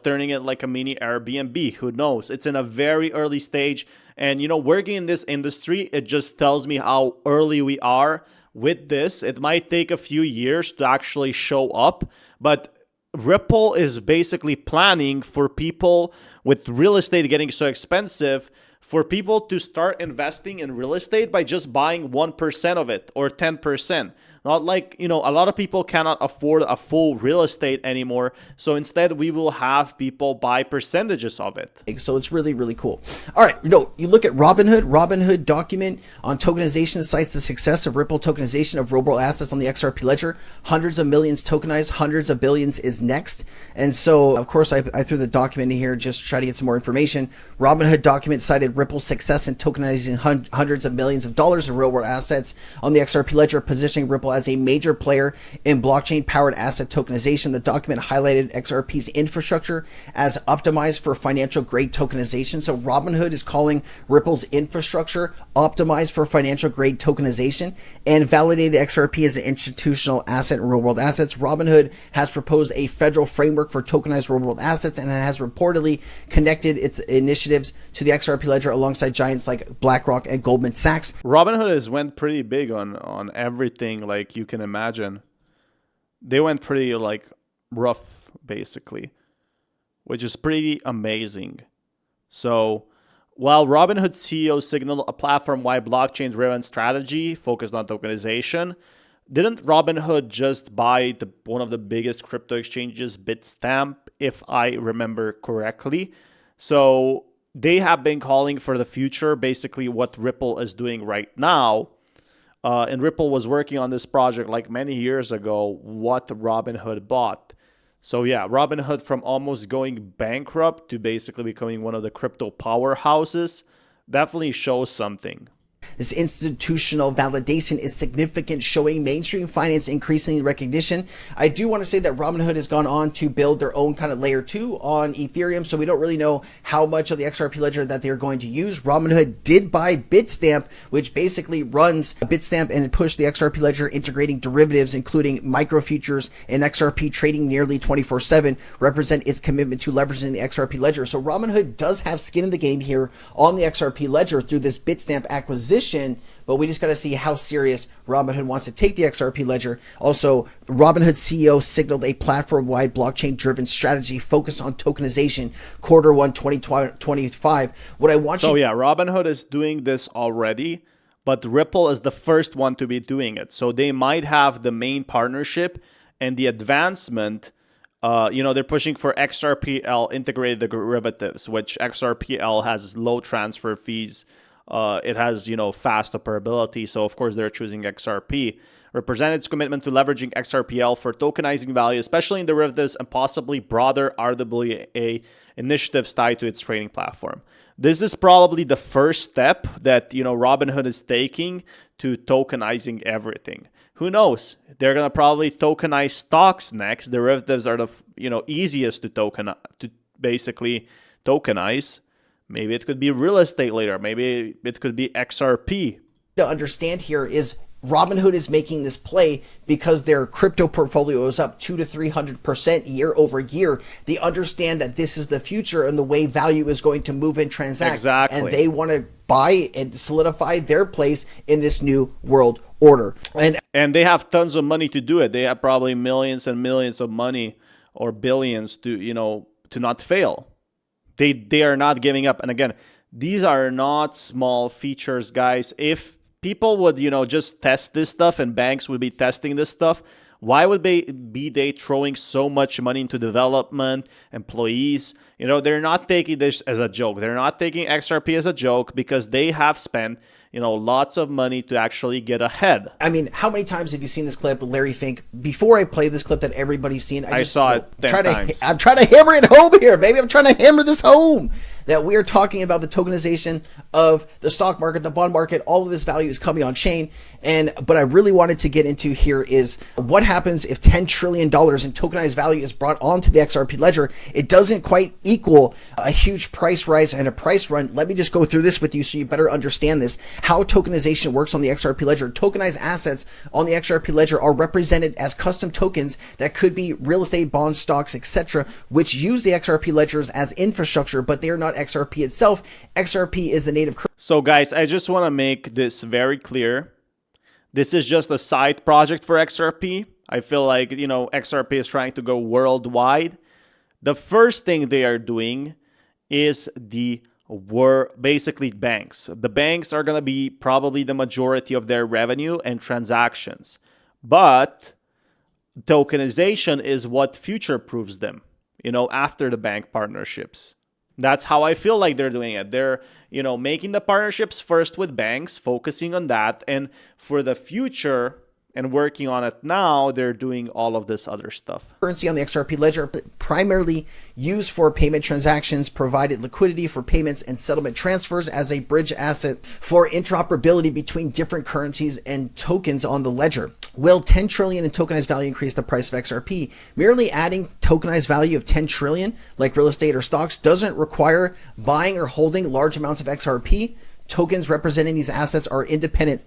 turning it like a mini Airbnb. Who knows? It's in a very early stage. And, working in this industry, it just tells me how early we are with this. It might take a few years to actually show up, but Ripple is basically planning for people with real estate getting so expensive, for people to start investing in real estate by just buying 1% of it or 10%. Not like, a lot of people cannot afford a full real estate anymore. So instead, we will have people buy percentages of it. So it's really, really cool. All right, you look at Robinhood. Robinhood document on tokenization cites the success of Ripple tokenization of real-world assets on the XRP ledger. Hundreds of millions tokenized, hundreds of billions is next. And so, of course, I threw the document in here just to try to get some more information. Robinhood document cited Ripple's success in tokenizing hundreds of millions of dollars of real-world assets on the XRP ledger, positioning Ripple as a major player in blockchain-powered asset tokenization. The document highlighted XRP's infrastructure as optimized for financial-grade tokenization. So Robinhood is calling Ripple's infrastructure optimized for financial-grade tokenization and validated XRP as an institutional asset in real-world assets. Robinhood has proposed a federal framework for tokenized real-world assets, and it has reportedly connected its initiatives to the XRP ledger alongside giants like BlackRock and Goldman Sachs. Robinhood has went pretty big on everything, like you can imagine. They went pretty rough, basically, which is pretty amazing. So while Robinhood CEO signaled a platform-wide blockchain-driven strategy focused on tokenization, didn't Robinhood just buy one of the biggest crypto exchanges, Bitstamp, if I remember correctly? So they have been calling for the future, basically what Ripple is doing right now. And Ripple was working on this project like many years ago, what Robinhood bought. So yeah, Robinhood from almost going bankrupt to basically becoming one of the crypto powerhouses definitely shows something. This institutional validation is significant, showing mainstream finance increasing recognition. I do want to say that Robinhood has gone on to build their own kind of layer 2 on Ethereum, so we don't really know how much of the XRP ledger that they're going to use. Robinhood did buy Bitstamp, which basically runs Bitstamp and pushed the XRP ledger, integrating derivatives, including micro futures and XRP trading nearly 24/7, represent its commitment to leveraging the XRP ledger. So Robinhood does have skin in the game here on the XRP ledger through this Bitstamp acquisition. But we just got to see how serious Robinhood wants to take the XRP ledger. Also, Robinhood CEO signaled a platform-wide blockchain-driven strategy focused on tokenization Q1 2025. What I want So yeah, Robinhood is doing this already, but Ripple is the first one to be doing it. So they might have the main partnership and the advancement. They're pushing for XRPL integrated derivatives, which XRPL has low transfer fees. It has, fast operability. So, of course, they're choosing XRP. Represent its commitment to leveraging XRPL for tokenizing value, especially in derivatives and possibly broader RWA initiatives tied to its trading platform. This is probably the first step that, Robinhood is taking to tokenizing everything. Who knows? They're going to probably tokenize stocks next. Derivatives are the, easiest to basically tokenize. Maybe it could be real estate later. Maybe it could be XRP. To understand here is Robinhood is making this play because their crypto portfolio is up 200 to 300% year over year. They understand that this is the future and the way value is going to move and transact. Exactly. And they want to buy and solidify their place in this new world order. And they have tons of money to do it. They have probably millions and millions of money or billions to, you know, to not fail. They are not giving up. And again, these are not small features, guys. If people would, you know, just test this stuff and banks would be testing this stuff, why would they throwing so much money into development, employees? You know, they're not taking this as a joke. They're not taking XRP as a joke because they have spent, you know, lots of money to actually get ahead. I mean, how many times have you seen this clip, Larry Fink? Before I play this clip that everybody's seen, I saw it 10 times. I'm trying to hammer it home here, baby. I'm trying to hammer this home. That we are talking about the tokenization of the stock market, the bond market, all of this value is coming on chain. But I really wanted to get into here is what happens if $10 trillion in tokenized value is brought onto the XRP ledger. It doesn't quite equal a huge price rise and a price run. Let me just go through this with you so you better understand this. How tokenization works on the XRP ledger. Tokenized assets on the XRP ledger are represented as custom tokens that could be real estate, bonds, stocks, etc., which use the XRP ledgers as infrastructure, but they are not XRP itself. XRP is the native. So guys, I just want to make this very clear. This is just a side project for XRP. I feel like, you know, XRP is trying to go worldwide. The first thing they are doing is basically banks. The banks are going to be probably the majority of their revenue and transactions. But tokenization is what future-proofs them, you know, after the bank partnerships. That's how I feel like they're doing it. They're, you know, making the partnerships first with banks, focusing on that. And for the future and working on it now, they're doing all of this other stuff. Currency on the XRP ledger primarily used for payment transactions, provided liquidity for payments and settlement transfers as a bridge asset for interoperability between different currencies and tokens on the ledger. Will 10 trillion in tokenized value increase the price of XRP? Merely adding tokenized value of 10 trillion, like real estate or stocks, doesn't require buying or holding large amounts of XRP. Tokens representing these assets are independent,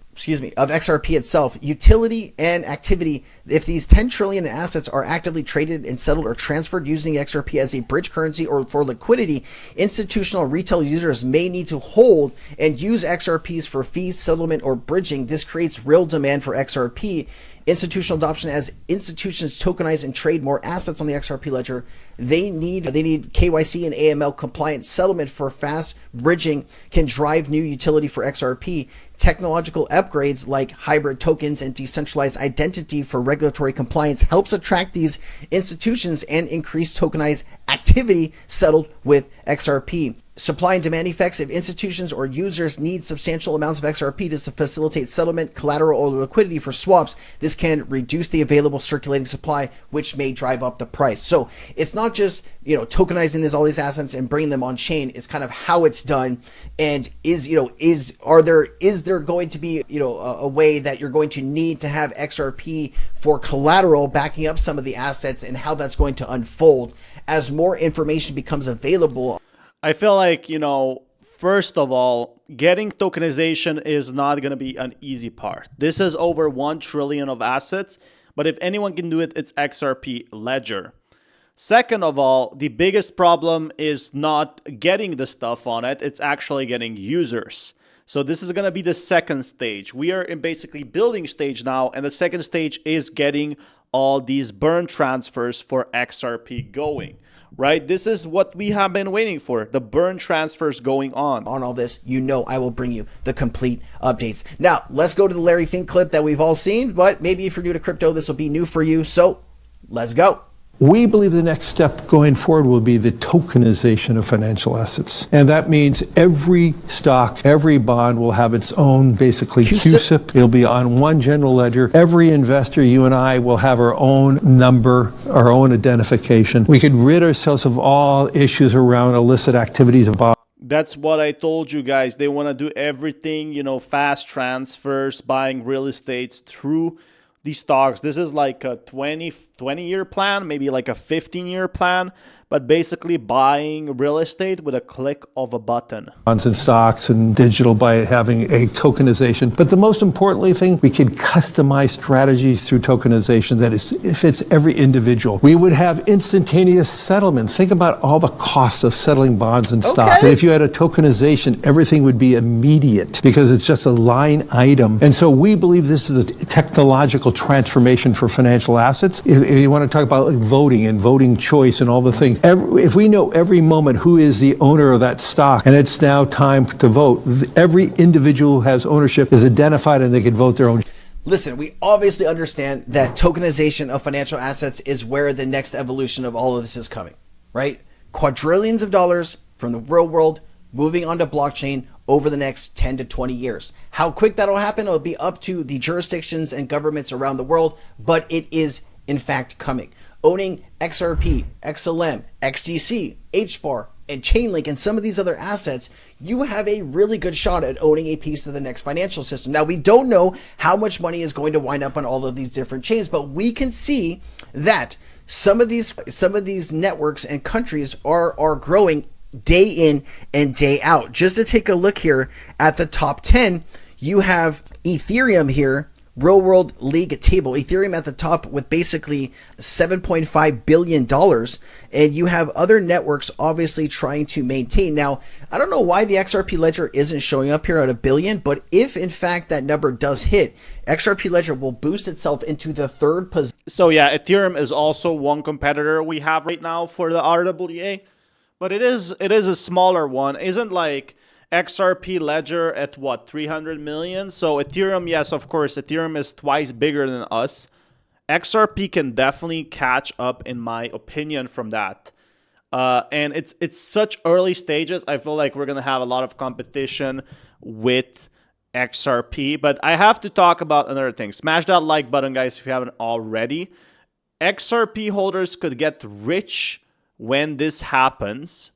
of XRP itself. Utility and activity. If these 10 trillion assets are actively traded and settled or transferred using XRP as a bridge currency or for liquidity, institutional retail users may need to hold and use XRPs for fees, settlement, or bridging. This creates real demand for XRP. Institutional adoption. As institutions tokenize and trade more assets on the XRP ledger, they need KYC and AML compliant settlement for fast bridging can drive new utility for XRP. Technological upgrades like hybrid tokens and decentralized identity for regulatory compliance helps attract these institutions and increase tokenized activity settled with XRP. Supply and demand effects. If institutions or users need substantial amounts of XRP to facilitate settlement, collateral, or liquidity for swaps, this can reduce the available circulating supply, which may drive up the price. So it's not just, you know, tokenizing all these assets and bringing them on chain. It's kind of how it's done. And is there going to be, you know, a way that you're going to need to have XRP for collateral backing up some of the assets, and how that's going to unfold as more information becomes available. I feel like, you know, first of all, getting tokenization is not going to be an easy part. This is over 1 trillion of assets, but if anyone can do it, it's XRP Ledger. Second of all, the biggest problem is not getting the stuff on it, it's actually getting users. So this is going to be the second stage. We are in basically building stage now, and the second stage is getting all these burn transfers for XRP going. Right? This is what we have been waiting for, the burn transfers going on. On all this, you know I will bring you the complete updates. Now, let's go to the Larry Fink clip that we've all seen, but maybe if you're new to crypto, this will be new for you. So let's go. We believe the next step going forward will be the tokenization of financial assets. And that means every stock, every bond will have its own, basically, CUSIP. It'll be on one general ledger. Every investor, you and I, will have our own number, our own identification. We could rid ourselves of all issues around illicit activities of bonds. That's what I told you guys. They want to do everything, you know, fast transfers, buying real estates through these stocks. This is like a 20-year plan, maybe like a 15-year plan. but basically buying real estate with a click of a button. Bonds and stocks and digital by having a tokenization. But the most importantly thing, we can customize strategies through tokenization that fits every individual. We would have instantaneous settlement. Think about all the costs of settling bonds and stocks. But if you had a tokenization, everything would be immediate because it's just a line item. And so we believe this is a technological transformation for financial assets. If you want to talk about voting and voting choice and all the things, if we know every moment who is the owner of that stock and it's now time to vote, every individual who has ownership is identified and they can vote their own. Listen, we obviously understand that tokenization of financial assets is where the next evolution of all of this is coming, right? Quadrillions of dollars from the real world moving onto blockchain over the next 10 to 20 years. How quick that'll happen, it'll be up to the jurisdictions and governments around the world, but it is in fact coming. Owning XRP, XLM, XDC, HBAR, and Chainlink and some of these other assets, you have a really good shot at owning a piece of the next financial system. Now, we don't know how much money is going to wind up on all of these different chains, but we can see that some of these networks and countries are growing day in and day out. Just to take a look here at the top 10, you have Ethereum here, real world league table. Ethereum at the top with basically $7.5 billion. And you have other networks obviously trying to maintain. Now, I don't know why the XRP ledger isn't showing up here at $1 billion, but if in fact that number does hit, XRP ledger will boost itself into the third position. So yeah, Ethereum is also one competitor we have right now for the RWA, but it is a smaller one. Isn't like XRP ledger at what, 300 million? So Ethereum, yes, of course, Ethereum is twice bigger than us. XRP can definitely catch up, in my opinion, from that. And it's such early stages. I feel like we're going to have a lot of competition with XRP. But I have to talk about another thing. Smash that like button, guys, if you haven't already. XRP holders could get rich when this happens.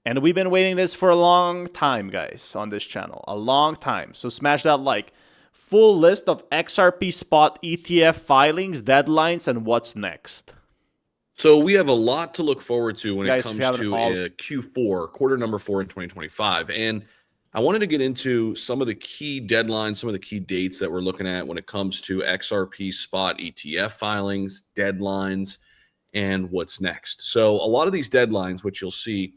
And we've been waiting this for a long time, guys, on this channel. A long time. So smash that like. Full list of XRP spot ETF filings, deadlines, and what's next. So we have a lot to look forward to when it comes to Q4, quarter number 4 in 2025. And I wanted to get into some of the key deadlines, some of the key dates that we're looking at when it comes to XRP spot ETF filings, deadlines, and what's next. So a lot of these deadlines, which you'll see,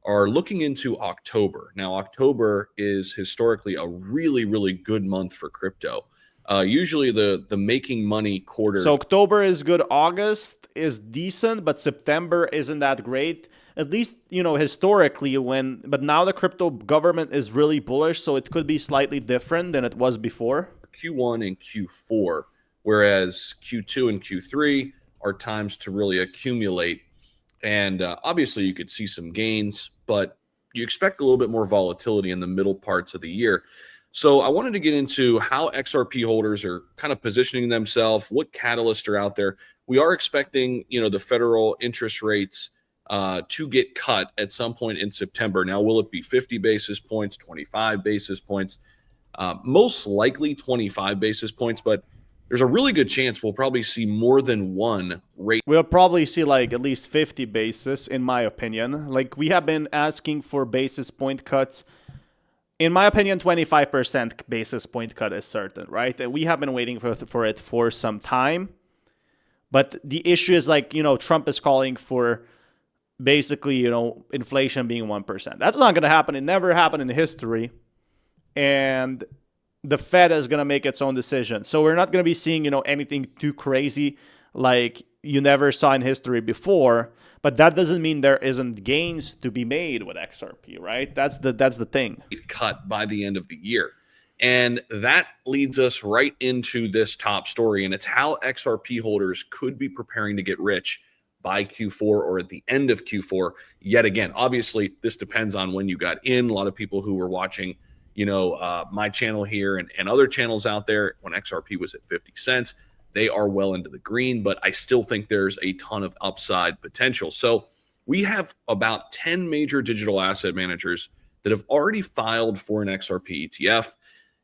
are looking into October. Now, October is historically a really, really good month for crypto. Usually the making money quarters. So October is good. August is decent, but September isn't that great. At least, you know, historically but now the crypto government is really bullish, so it could be slightly different than it was before. Q1 and Q4, whereas Q2 and Q3 are times to really accumulate. And obviously you could see some gains, but you expect a little bit more volatility in the middle parts of the year. So I wanted to get into how XRP holders are kind of positioning themselves, what catalysts are out there. We are expecting, you know, the federal interest rates to get cut at some point in September. Now, will it be 50 basis points, 25 basis points? Most likely 25 basis points, but there's a really good chance we'll probably see more than one rate. We'll probably see like at least 50 basis, in my opinion. Like we have been asking for basis point cuts. In my opinion, 25% basis point cut is certain, right? And we have been waiting for it for some time. But the issue is like, you know, Trump is calling for basically, you know, inflation being 1%. That's not going to happen. It never happened in history. And the Fed is going to make its own decision. So we're not going to be seeing, you know, anything too crazy like you never saw in history before. But that doesn't mean there isn't gains to be made with XRP, right? That's the thing. Cut by the end of the year. And that leads us right into this top story. And it's how XRP holders could be preparing to get rich by Q4 or at the end of Q4. Yet again, obviously, this depends on when you got in. A lot of people who were watching, you know, my channel here and other channels out there when XRP was at 50 cents, they are well into the green, but I still think there's a ton of upside potential. So we have about 10 major digital asset managers that have already filed for an XRP ETF.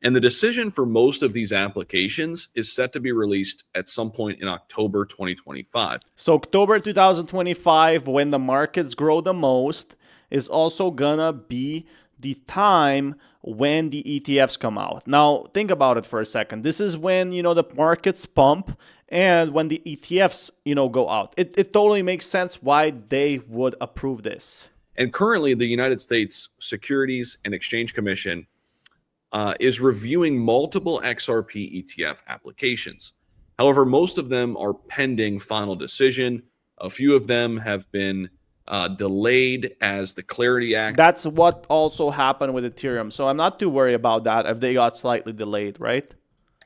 And the decision for most of these applications is set to be released at some point in October 2025. So October 2025, when the markets grow the most, is also gonna be the time when the ETFs come out. Now, think about it for a second. This is when, the markets pump and when the ETFs, go out. It totally makes sense why they would approve this. And currently, the United States Securities and Exchange Commission is reviewing multiple XRP ETF applications. However, most of them are pending final decision. A few of them have been delayed as the Clarity Act. That's what also happened with Ethereum. So I'm not too worried about that if they got slightly delayed, right?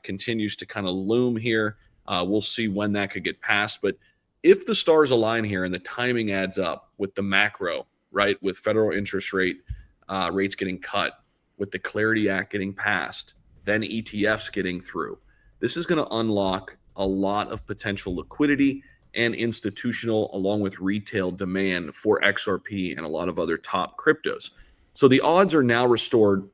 Continues to kind of loom here. We'll see when that could get passed. But if the stars align here and the timing adds up with the macro, right, with federal interest rates getting cut, with the Clarity Act getting passed, then ETFs getting through, this is going to unlock a lot of potential liquidity and institutional, along with retail demand for XRP and a lot of other top cryptos. So the odds are now restored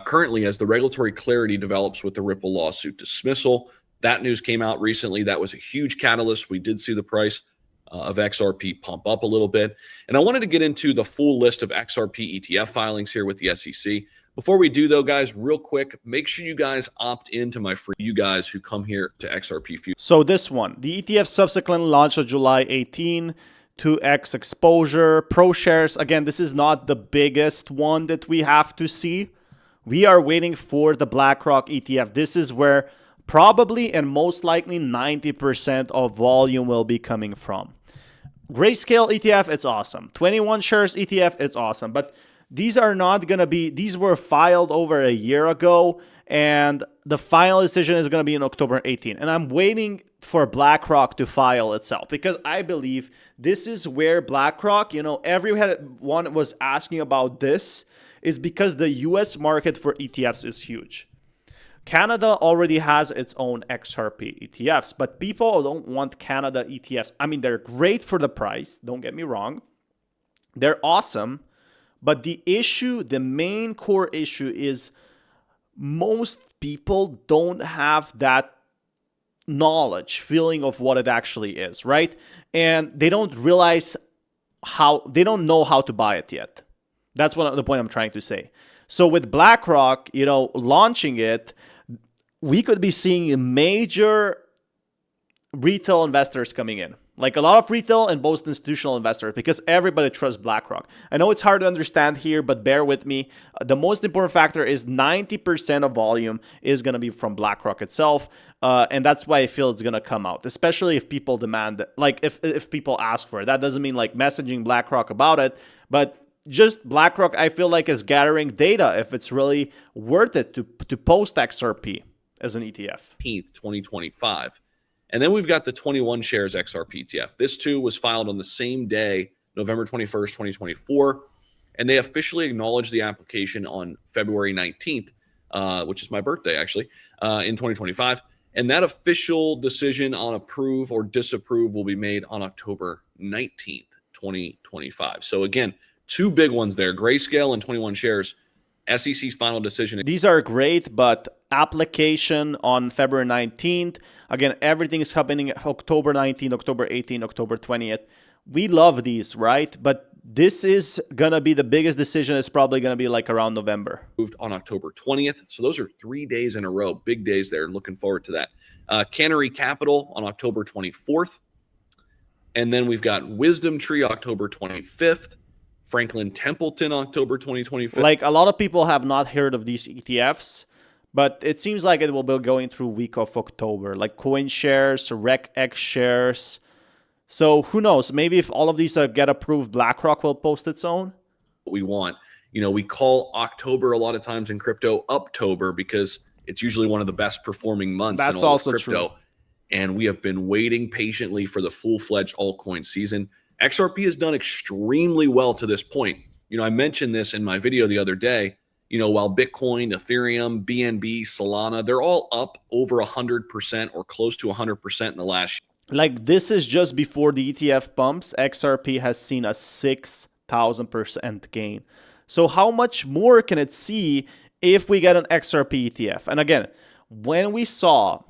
currently as the regulatory clarity develops with the Ripple lawsuit dismissal. That news came out recently. That was a huge catalyst. We did see the price of XRP pump up a little bit. And I wanted to get into the full list of XRP ETF filings here with the SEC. Before we do, though, guys, real quick, make sure you guys opt into my free, you guys who come here to XRP Future. So this one, the ETF subsequently launched on July 18, 2x exposure, pro shares. Again, this is not the biggest one that we have to see. We are waiting for the BlackRock ETF. This is where probably and most likely 90% of volume will be coming from. Grayscale ETF, it's awesome. 21 shares ETF, it's awesome. But these are not going to be, these were filed over a year ago, and the final decision is going to be in October 18. And I'm waiting for BlackRock to file itself because I believe this is where BlackRock, everyone was asking about this, is because the US market for ETFs is huge. Canada already has its own XRP ETFs, but people don't want Canada ETFs. I mean, they're great for the price, don't get me wrong. They're awesome. But the issue, the main core issue is most people don't have that knowledge, feeling of what it actually is, right? And they don't realize they don't know how to buy it yet. That's the point I'm trying to say. So with BlackRock, launching it, we could be seeing major retail investors coming in. Like a lot of retail and both institutional investors, because everybody trusts BlackRock. I know it's hard to understand here, but bear with me. The most important factor is 90% of volume is going to be from BlackRock itself. And that's why I feel it's going to come out, especially if people demand it. Like if people ask for it. That doesn't mean like messaging BlackRock about it, but just BlackRock, I feel like, is gathering data if it's really worth it to post XRP as an ETF. 2025. And then we've got the 21 shares XRP ETF. This too was filed on the same day, November 21st, 2024. And they officially acknowledged the application on February 19th, which is my birthday, actually, in 2025. And that official decision on approve or disapprove will be made on October 19th, 2025. So again, two big ones there, Grayscale and 21 shares. SEC's final decision. These are great, but application on February 19th. Again, everything is happening October 19th, October 18th, October 20th. We love these, right? But this is going to be the biggest decision. It's probably going to be like around November. Moved on October 20th. So those are 3 days in a row. Big days there. Looking forward to that. Cannery Capital on October 24th. And then we've got Wisdom Tree October 25th. Franklin Templeton, October 2025. Like a lot of people have not heard of these ETFs, but it seems like it will be going through week of October, like Coin Shares, RecX Shares. So who knows? Maybe if all of these get approved, BlackRock will post its own. What we want, we call October a lot of times in crypto Uptober because it's usually one of the best performing months in all of crypto. True. And we have been waiting patiently for the full-fledged altcoin season. XRP has done extremely well to this point. I mentioned this in my video the other day, while Bitcoin, Ethereum, BNB, Solana, they're all up over 100% or close to 100% in the last year. Like this is just before the ETF pumps. XRP has seen a 6,000% gain. So how much more can it see if we get an XRP ETF, and again, when we saw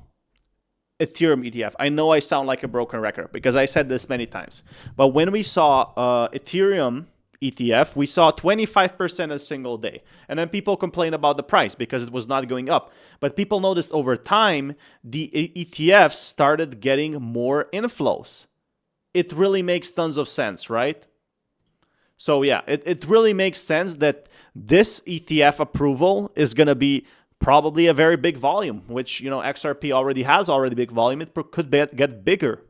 Ethereum ETF, I know I sound like a broken record because I said this many times, but when we saw Ethereum ETF, we saw 25% a single day. And then people complained about the price because it was not going up. But people noticed over time, the ETFs started getting more inflows. It really makes tons of sense, right? So yeah, it really makes sense that this ETF approval is going to be probably a very big volume, which, you know, XRP already has big volume. It could get bigger.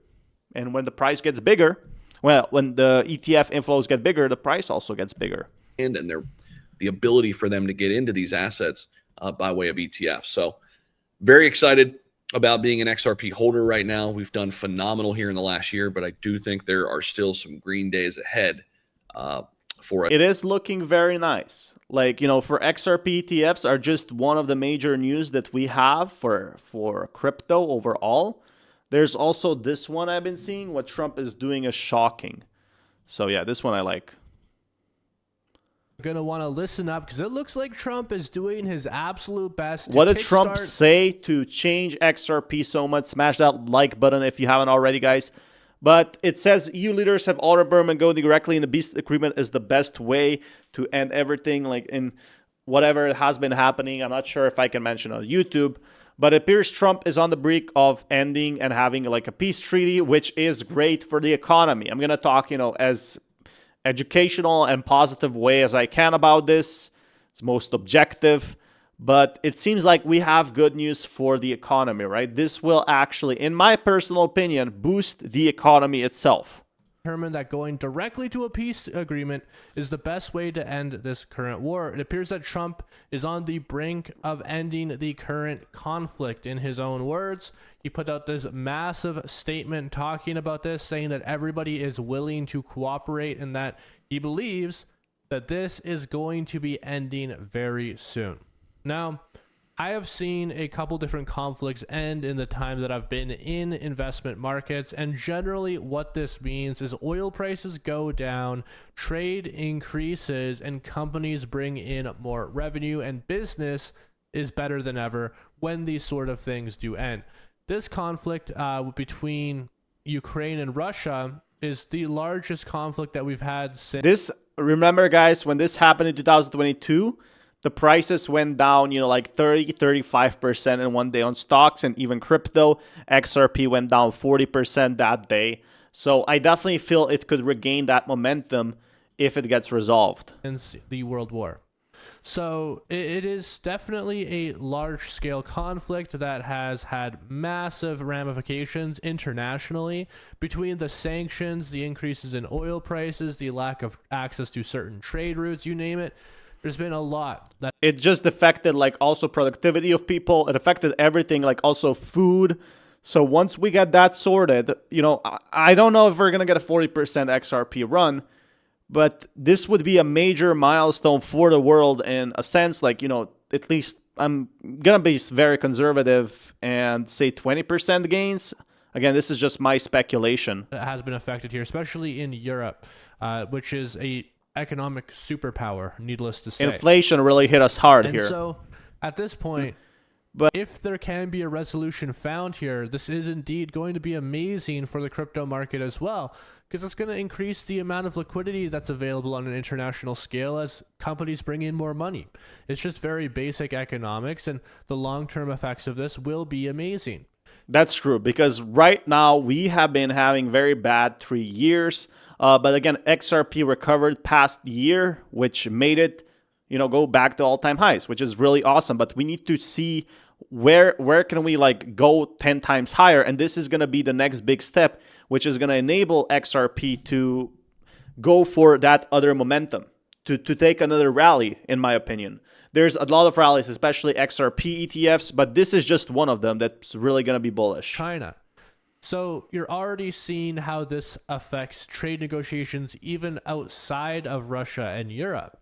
And when the price gets bigger, well, when the ETF inflows get bigger, the price also gets bigger. And the ability for them to get into these assets by way of ETFs. So very excited about being an XRP holder right now. We've done phenomenal here in the last year, but I do think there are still some green days ahead for it. It is looking very nice. Like, you know, for XRP ETFs are just one of the major news that we have for crypto overall. There's also this one I've been seeing. What Trump is doing is shocking. So yeah, this one I like. You're going to want to listen up because it looks like Trump is doing his absolute best to What did Trump say to change XRP so much? Smash that like button if you haven't already, guys. But it says EU leaders have ordered Burma go directly in the peace agreement is the best way to end everything, like in whatever has been happening. I'm not sure if I can mention on YouTube. But it appears Trump is on the brink of ending and having like a peace treaty, which is great for the economy. I'm going to talk, you know, as educational and positive way as I can about this. It's most objective. But it seems like we have good news for the economy, right? This will actually, in my personal opinion, boost the economy itself. Determined that going directly to a peace agreement is the best way to end this current war. It appears that Trump is on the brink of ending the current conflict. In his own words, he put out this massive statement talking about this, saying that everybody is willing to cooperate and that he believes that this is going to be ending very soon. Now, I have seen a couple different conflicts end in the time that I've been in investment markets, and generally what this means is oil prices go down, trade increases, and companies bring in more revenue, and business is better than ever when these sort of things do end. This conflict between Ukraine and Russia is the largest conflict that we've had since. This, remember guys, when this happened in 2022, the prices went down, you know, like 30-35% in one day on stocks and even crypto. XRP went down 40% that day. So I definitely feel it could regain that momentum if it gets resolved. Since the World War. So it is definitely a large-scale conflict that has had massive ramifications internationally between the sanctions, the increases in oil prices, the lack of access to certain trade routes, you name it. There's been a lot. It just affected like also productivity of people. It affected everything, like also food. So once we get that sorted, you know, I don't know if we're going to get a 40% XRP run, but this would be a major milestone for the world in a sense, like, you know, at least I'm going to be very conservative and say 20% gains. Again, this is just my speculation. It has been affected here, especially in Europe, which is a economic superpower, needless to say. Inflation really hit us hard here. So at this point, but if there can be a resolution found here, this is indeed going to be amazing for the crypto market as well, because it's going to increase the amount of liquidity that's available on an international scale as companies bring in more money. It's just very basic economics, and the long-term effects of this will be amazing. That's true, because right now we have been having very bad 3 years. But again, XRP recovered past the year, which made it, you know, go back to all-time highs, which is really awesome. But we need to see where can we like go 10 times higher. And this is going to be the next big step, which is going to enable XRP to go for that other momentum, to take another rally, in my opinion. There's a lot of rallies, especially XRP ETFs, but this is just one of them that's really going to be bullish. China. So you're already seeing how this affects trade negotiations even outside of Russia and Europe.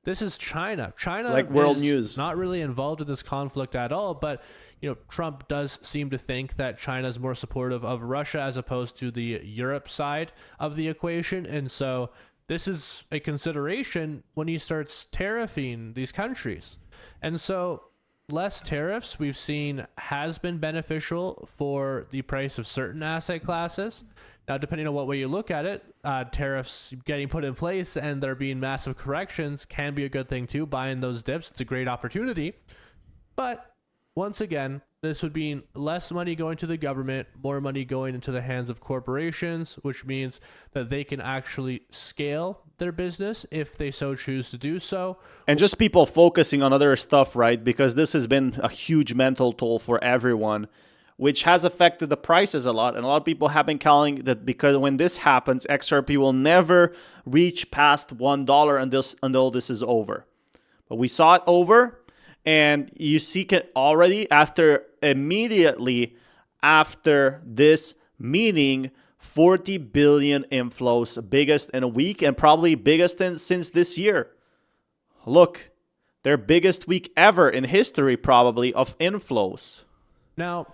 This is China. China like world is news. Not really involved in this conflict at all, but you know, Trump does seem to think that China is more supportive of Russia as opposed to the Europe side of the equation, and so this is a consideration when he starts tariffing these countries. And so less tariffs we've seen has been beneficial for the price of certain asset classes. Now, depending on what way you look at it, tariffs getting put in place and there being massive corrections can be a good thing too. Buying those dips, it's a great opportunity. But once again, this would mean less money going to the government, more money going into the hands of corporations, which means that they can actually scale their business if they so choose to do so. And just people focusing on other stuff, right? Because this has been a huge mental toll for everyone, which has affected the prices a lot. And a lot of people have been calling that because when this happens, XRP will never reach past $1 until this is over. But we saw it over. And you see it already immediately after this meeting, 40 billion inflows, biggest in a week and probably biggest since this year. Look, their biggest week ever in history probably of inflows. Now,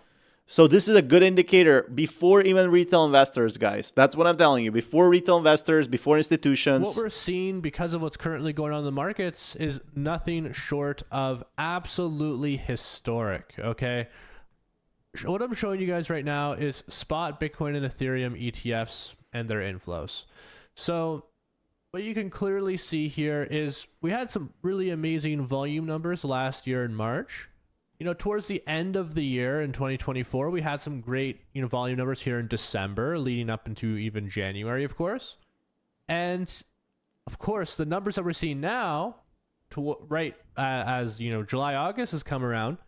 so this is a good indicator before even retail investors, guys. That's what I'm telling you. Before retail investors, before institutions. What we're seeing because of what's currently going on in the markets is nothing short of absolutely historic, okay? What I'm showing you guys right now is spot Bitcoin and Ethereum ETFs and their inflows. So what you can clearly see here is we had some really amazing volume numbers last year in March. You know, towards the end of the year in 2024, we had some great, volume numbers here in December, leading up into even January, of course. And of course, the numbers that we're seeing now, as July, August has come around,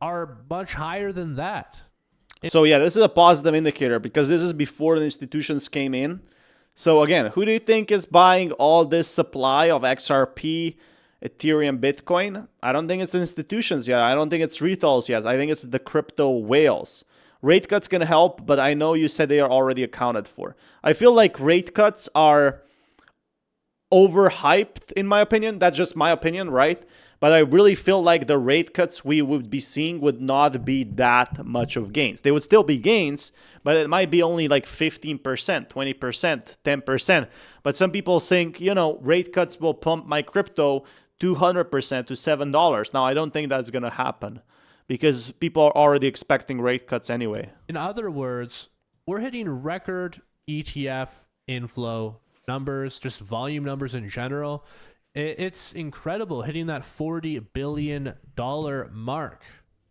are much higher than that. So yeah, this is a positive indicator because this is before the institutions came in. So again, who do you think is buying all this supply of XRP, Ethereum, Bitcoin? I don't think it's institutions yet. I don't think it's retails yet. I think it's the crypto whales. Rate cuts can help, but I know you said they are already accounted for. I feel like rate cuts are overhyped in my opinion. That's just my opinion, right? But I really feel like the rate cuts we would be seeing would not be that much of gains. They would still be gains, but it might be only like 15%, 20%, 10%. But some people think, rate cuts will pump my crypto 200% to $7. Now, I don't think that's going to happen because people are already expecting rate cuts anyway. In other words, we're hitting record ETF inflow numbers, just volume numbers in general. It's incredible hitting that $40 billion mark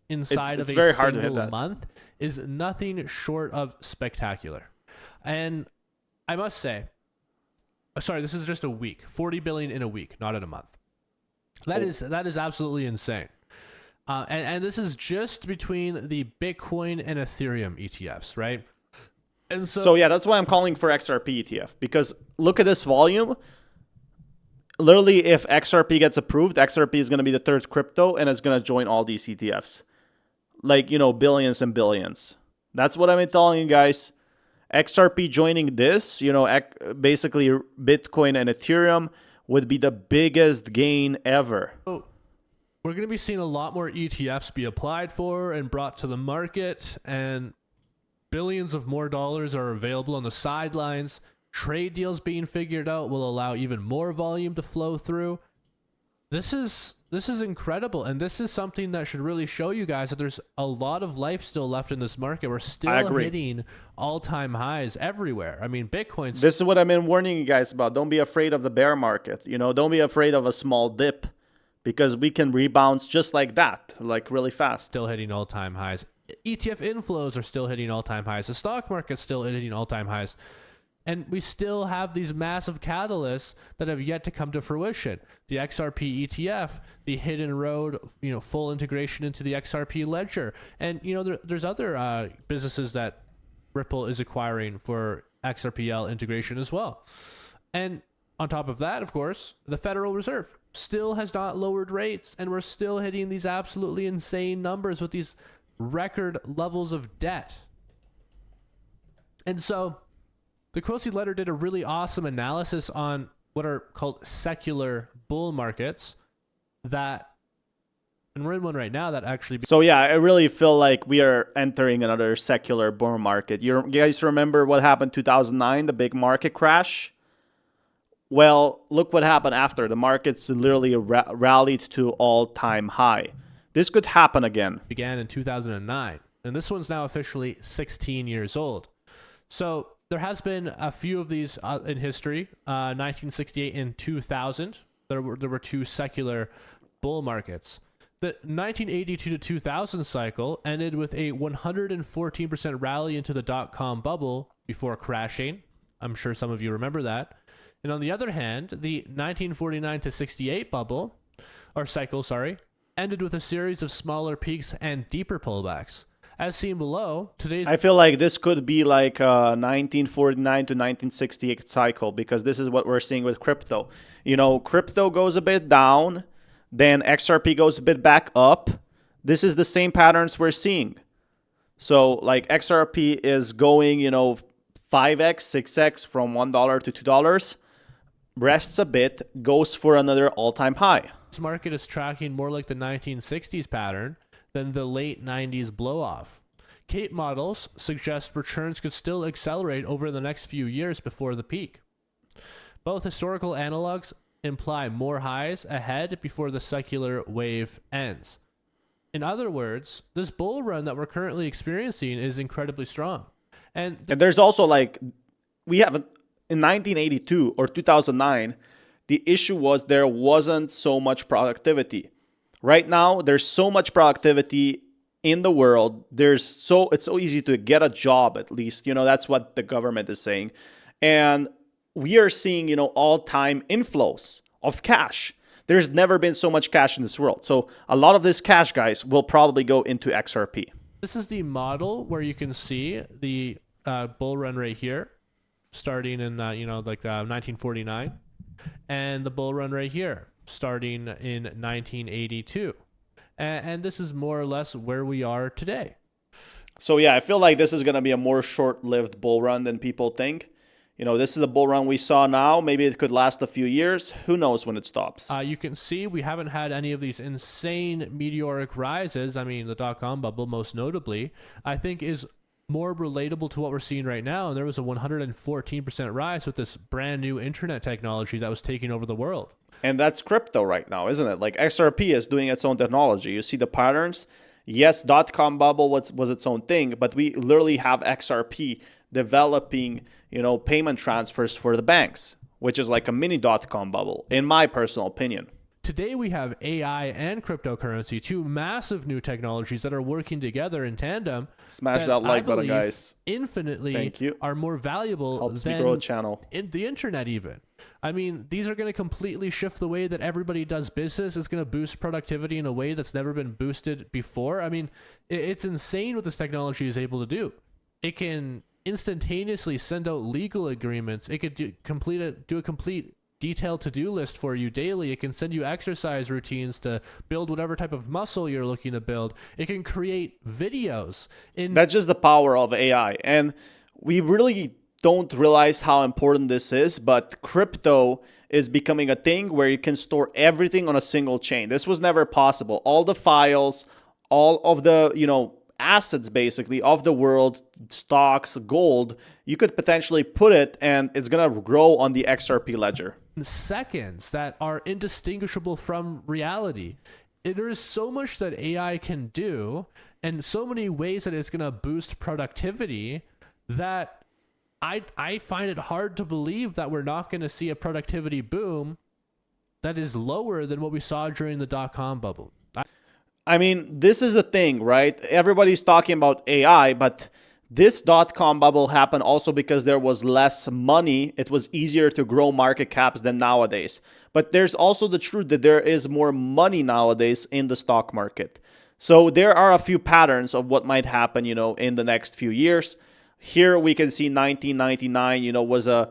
inside of a single month is nothing short of spectacular. And I must say, sorry, this is just a week, 40 billion in a week, not in a month. That is absolutely insane. And this is just between the Bitcoin and Ethereum ETFs, right? And so yeah, that's why I'm calling for XRP ETF, because look at this volume. Literally, if XRP gets approved, XRP is going to be the third crypto and it's going to join all these ETFs. Like, billions and billions. That's what I'm telling you guys. XRP joining this, basically Bitcoin and Ethereum would be the biggest gain ever. So we're going to be seeing a lot more ETFs be applied for and brought to the market, and billions of more dollars are available on the sidelines. Trade deals being figured out will allow even more volume to flow through. This is incredible, and this is something that should really show you guys that there's a lot of life still left in this market. We're still hitting all-time highs everywhere. I mean, Bitcoin's... This is what I've been warning you guys about. Don't be afraid of the bear market. Don't be afraid of a small dip, because we can rebound just like that, like really fast. Still hitting all-time highs. ETF inflows are still hitting all-time highs. The stock market's still hitting all-time highs. And we still have these massive catalysts that have yet to come to fruition. The XRP ETF, the hidden road, full integration into the XRP ledger. And, there's other businesses that Ripple is acquiring for XRPL integration as well. And on top of that, of course, the Federal Reserve still has not lowered rates. And we're still hitting these absolutely insane numbers with these record levels of debt. And so the Quilty letter did a really awesome analysis on what are called secular bull markets and we're in one right now that actually... So yeah, I really feel like we are entering another secular bull market. You guys remember what happened in 2009, the big market crash? Well, look what happened after. The markets literally rallied to all-time high. This could happen again. Began in 2009, and this one's now officially 16 years old. So there has been a few of these in history. 1968 and 2000, there were two secular bull markets. The 1982 to 2000 cycle ended with a 114% rally into the dot-com bubble before crashing. I'm sure some of you remember that. And on the other hand, the 1949 to 68 cycle, ended with a series of smaller peaks and deeper pullbacks. As seen below, I feel like this could be like a 1949 to 1968 cycle, because this is what we're seeing with crypto. You know, crypto goes a bit down, then XRP goes a bit back up. This is the same patterns we're seeing. So like XRP is going, 5x, 6x from $1 to $2, rests a bit, goes for another all-time high. This market is tracking more like the 1960s pattern than the late 90s blow-off. Cape models suggest returns could still accelerate over the next few years before the peak. Both historical analogs imply more highs ahead before the secular wave ends. In other words, this bull run that we're currently experiencing is incredibly strong. And there's also we have in 1982 or 2009, the issue was there wasn't so much productivity. Right now, there's so much productivity in the world. It's so easy to get a job, at least. That's what the government is saying. And we are seeing, all-time inflows of cash. There's never been so much cash in this world. So a lot of this cash, guys, will probably go into XRP. This is the model where you can see the bull run right here, starting in, 1949, and the bull run right here, starting in 1982. And this is more or less where we are today. So yeah, I feel like this is going to be a more short-lived bull run than people think. This is the bull run we saw now. Maybe it could last a few years. Who knows when it stops? You can see we haven't had any of these insane meteoric rises. I mean, the dot-com bubble, most notably, I think is more relatable to what we're seeing right now. And there was a 114% rise with this brand new internet technology that was taking over the world. And that's crypto right now, isn't it? Like XRP is doing its own technology. You see the patterns. Yes, dot-com bubble was its own thing, but we literally have XRP developing, payment transfers for the banks, which is like a mini dot-com bubble, in my personal opinion. Today we have AI and cryptocurrency, two massive new technologies that are working together in tandem. Smash that like button, guys. Infinitely Thank you. Are more valuable Helps than me grow a channel. In the internet even. I mean, these are going to completely shift the way that everybody does business. It's going to boost productivity in a way that's never been boosted before. I mean, it's insane what this technology is able to do. It can instantaneously send out legal agreements. It could do a complete detailed to-do list for you daily. It can send you exercise routines to build whatever type of muscle you're looking to build. It can create videos. That's just the power of AI. And we really don't realize how important this is, but crypto is becoming a thing where you can store everything on a single chain. This was never possible. All the files, all of the, assets basically of the world, stocks, gold, you could potentially put it and it's going to grow on the XRP ledger. Seconds that are indistinguishable from reality. There is so much that AI can do and so many ways that it's going to boost productivity that I find it hard to believe that we're not going to see a productivity boom that is lower than what we saw during the dot-com bubble. I mean, this is the thing, right? Everybody's talking about AI, but this dot-com bubble happened also because there was less money. It was easier to grow market caps than nowadays. But there's also the truth that there is more money nowadays in the stock market. So there are a few patterns of what might happen, in the next few years. Here we can see 1999, was a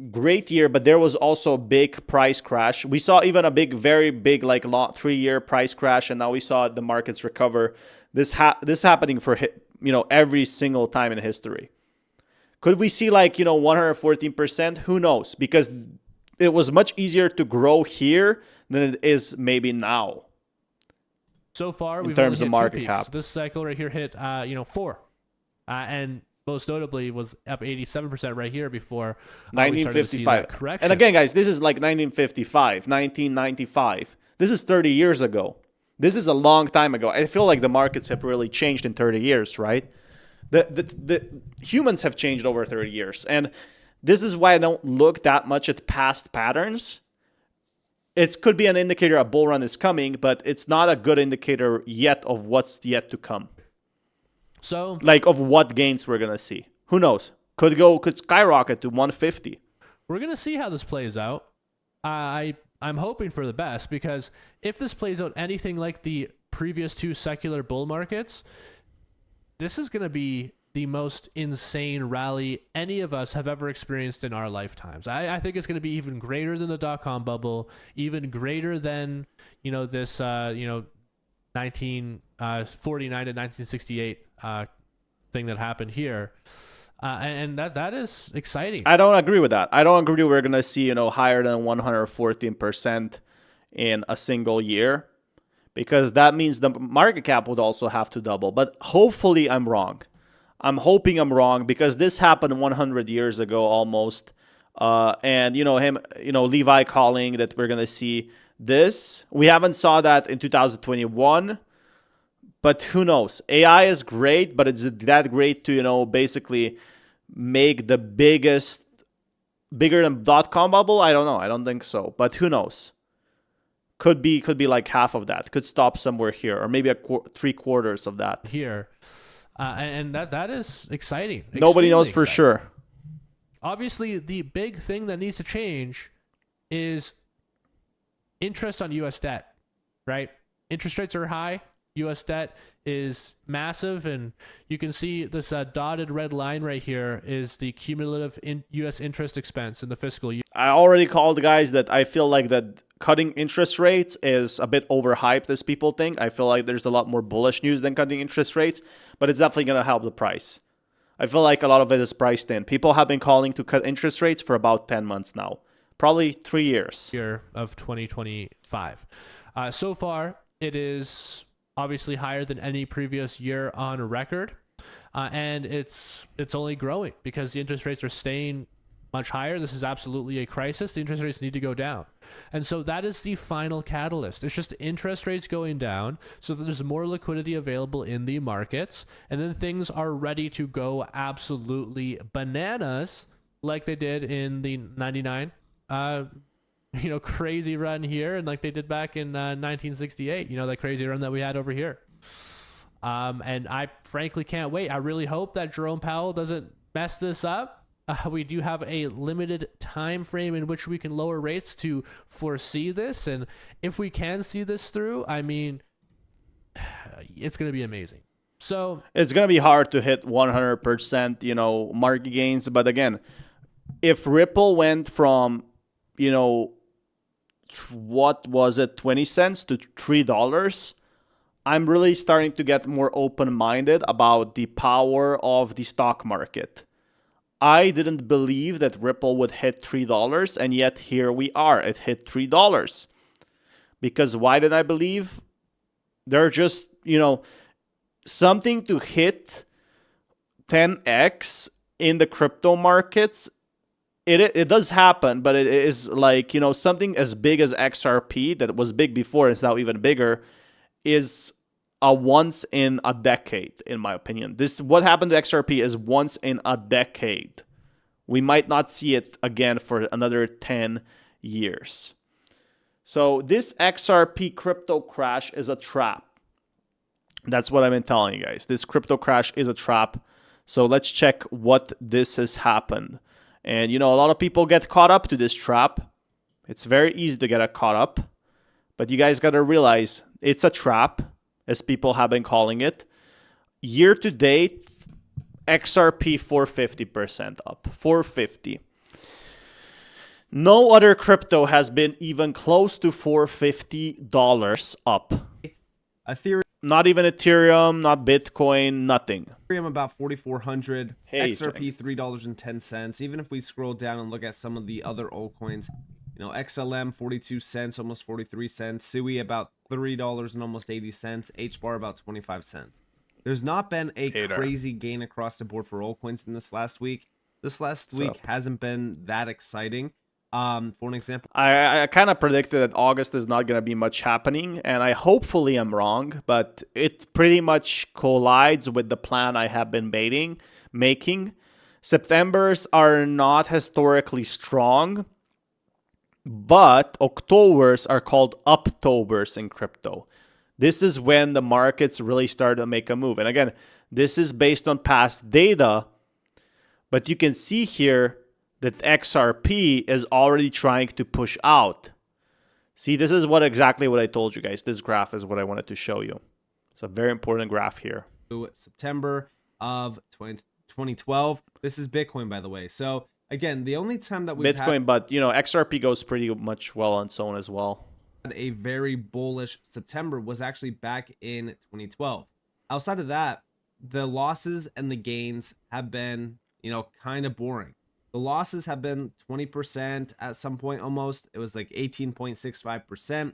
great year, but there was also a big price crash. We saw even a very big, 3-year price crash, and now we saw the markets recover. This happening for every single time in history. Could we see 114%? Who knows? Because it was much easier to grow here than it is maybe now. So far, in terms of market cap, this cycle right here hit 4, and most notably was up 87% right here before 1955. correction. And again, guys, this is like 1955, 1995. This is 30 years ago. This is a long time ago. I feel like the markets have really changed in 30 years, right? The humans have changed over 30 years. And this is why I don't look that much at past patterns. It could be an indicator a bull run is coming, but it's not a good indicator yet of what's yet to come. So, like of what gains we're gonna see. Who knows? Could skyrocket to 150. We're gonna see how this plays out. I'm hoping for the best, because if this plays out anything like the previous two secular bull markets, this is gonna be the most insane rally any of us have ever experienced in our lifetimes. I think it's going to be even greater than the dot-com bubble, even greater than, this, 1949 to 1968 thing that happened here. And that is exciting. I don't agree with that. I don't agree we're going to see, higher than 114% in a single year, because that means the market cap would also have to double. But hopefully I'm wrong. I'm hoping I'm wrong, because this happened 100 years ago almost. And, Levi calling that we're going to see this. We haven't saw that in 2021, but who knows? AI is great, but it's that great to, basically make the bigger than .com bubble? I don't know. I don't think so, but who knows? Could be like half of that. Could stop somewhere here, or maybe 3/4 of that. Here. And that is exciting. Nobody knows for sure. Obviously, the big thing that needs to change is interest on U.S. debt, right? Interest rates are high. U.S. debt is massive, and you can see this dotted red line right here is the cumulative U.S. interest expense in the fiscal year. I already called, guys, that I feel like that cutting interest rates is a bit overhyped, as people think. I feel like there's a lot more bullish news than cutting interest rates, but it's definitely going to help the price. I feel like a lot of it is priced in. People have been calling to cut interest rates for about 10 months now, probably 3 years. Year of 2025. So far, it is obviously higher than any previous year on record, and it's only growing because the interest rates are staying much higher. This is absolutely a crisis. The interest rates need to go down. And so that is the final catalyst. It's just interest rates going down so that there's more liquidity available in the markets. And then things are ready to go absolutely bananas like they did in the 99, crazy run here. And like they did back in 1968, that crazy run that we had over here. And I frankly can't wait. I really hope that Jerome Powell doesn't mess this up. We do have a limited time frame in which we can lower rates to foresee this, and if we can see this through, I mean, it's going to be amazing. So it's going to be hard to hit 100%, market gains. But again, if Ripple went from, what was it, 20 cents to $3, I'm really starting to get more open-minded about the power of the stock market. I didn't believe that Ripple would hit $3, and yet here we are. It hit $3. Because why did I believe? They're just, something to hit 10x in the crypto markets. It does happen, but it is like, something as big as XRP that was big before, is now even bigger, is a once in a decade, in my opinion. What happened to XRP is once in a decade. We might not see it again for another 10 years. So this XRP crypto crash is a trap. That's what I've been telling you guys. This crypto crash is a trap. So let's check what this has happened. And a lot of people get caught up to this trap. It's very easy to get caught up. But you guys got to realize it's a trap, as people have been calling it. Year to date, XRP 450% up. 450. No other crypto has been even close to $450 up. Ethereum. Not even Ethereum, not Bitcoin, nothing. Ethereum about 4,400. Hey, XRP $3.10. Even if we scroll down and look at some of the other altcoins, XLM 42 cents, almost 43 cents. Sui about $3 and almost 80 cents. HBAR about 25 cents. There's not been a Hater. crazy gain across the board for altcoins in this last week. This last week hasn't been that exciting. For an example, I kind of predicted that August is not going to be much happening, and hopefully I'm wrong, but it pretty much collides with the plan I have been making. Septembers are not historically strong, but Octobers are called Uptobers in crypto. This is when the markets really start to make a move. And again, this is based on past data, but you can see here that XRP is already trying to push out. See, this is exactly what I told you guys. This graph is what I wanted to show you. It's a very important graph here. September of 2012. This is Bitcoin, by the way. So again, the only time that we've Bitcoin, but XRP goes pretty much well on its own as well. Had a very bullish September was actually back in 2012. Outside of that, the losses and the gains have been, kind of boring. The losses have been 20% at some point almost. It was like 18.65%,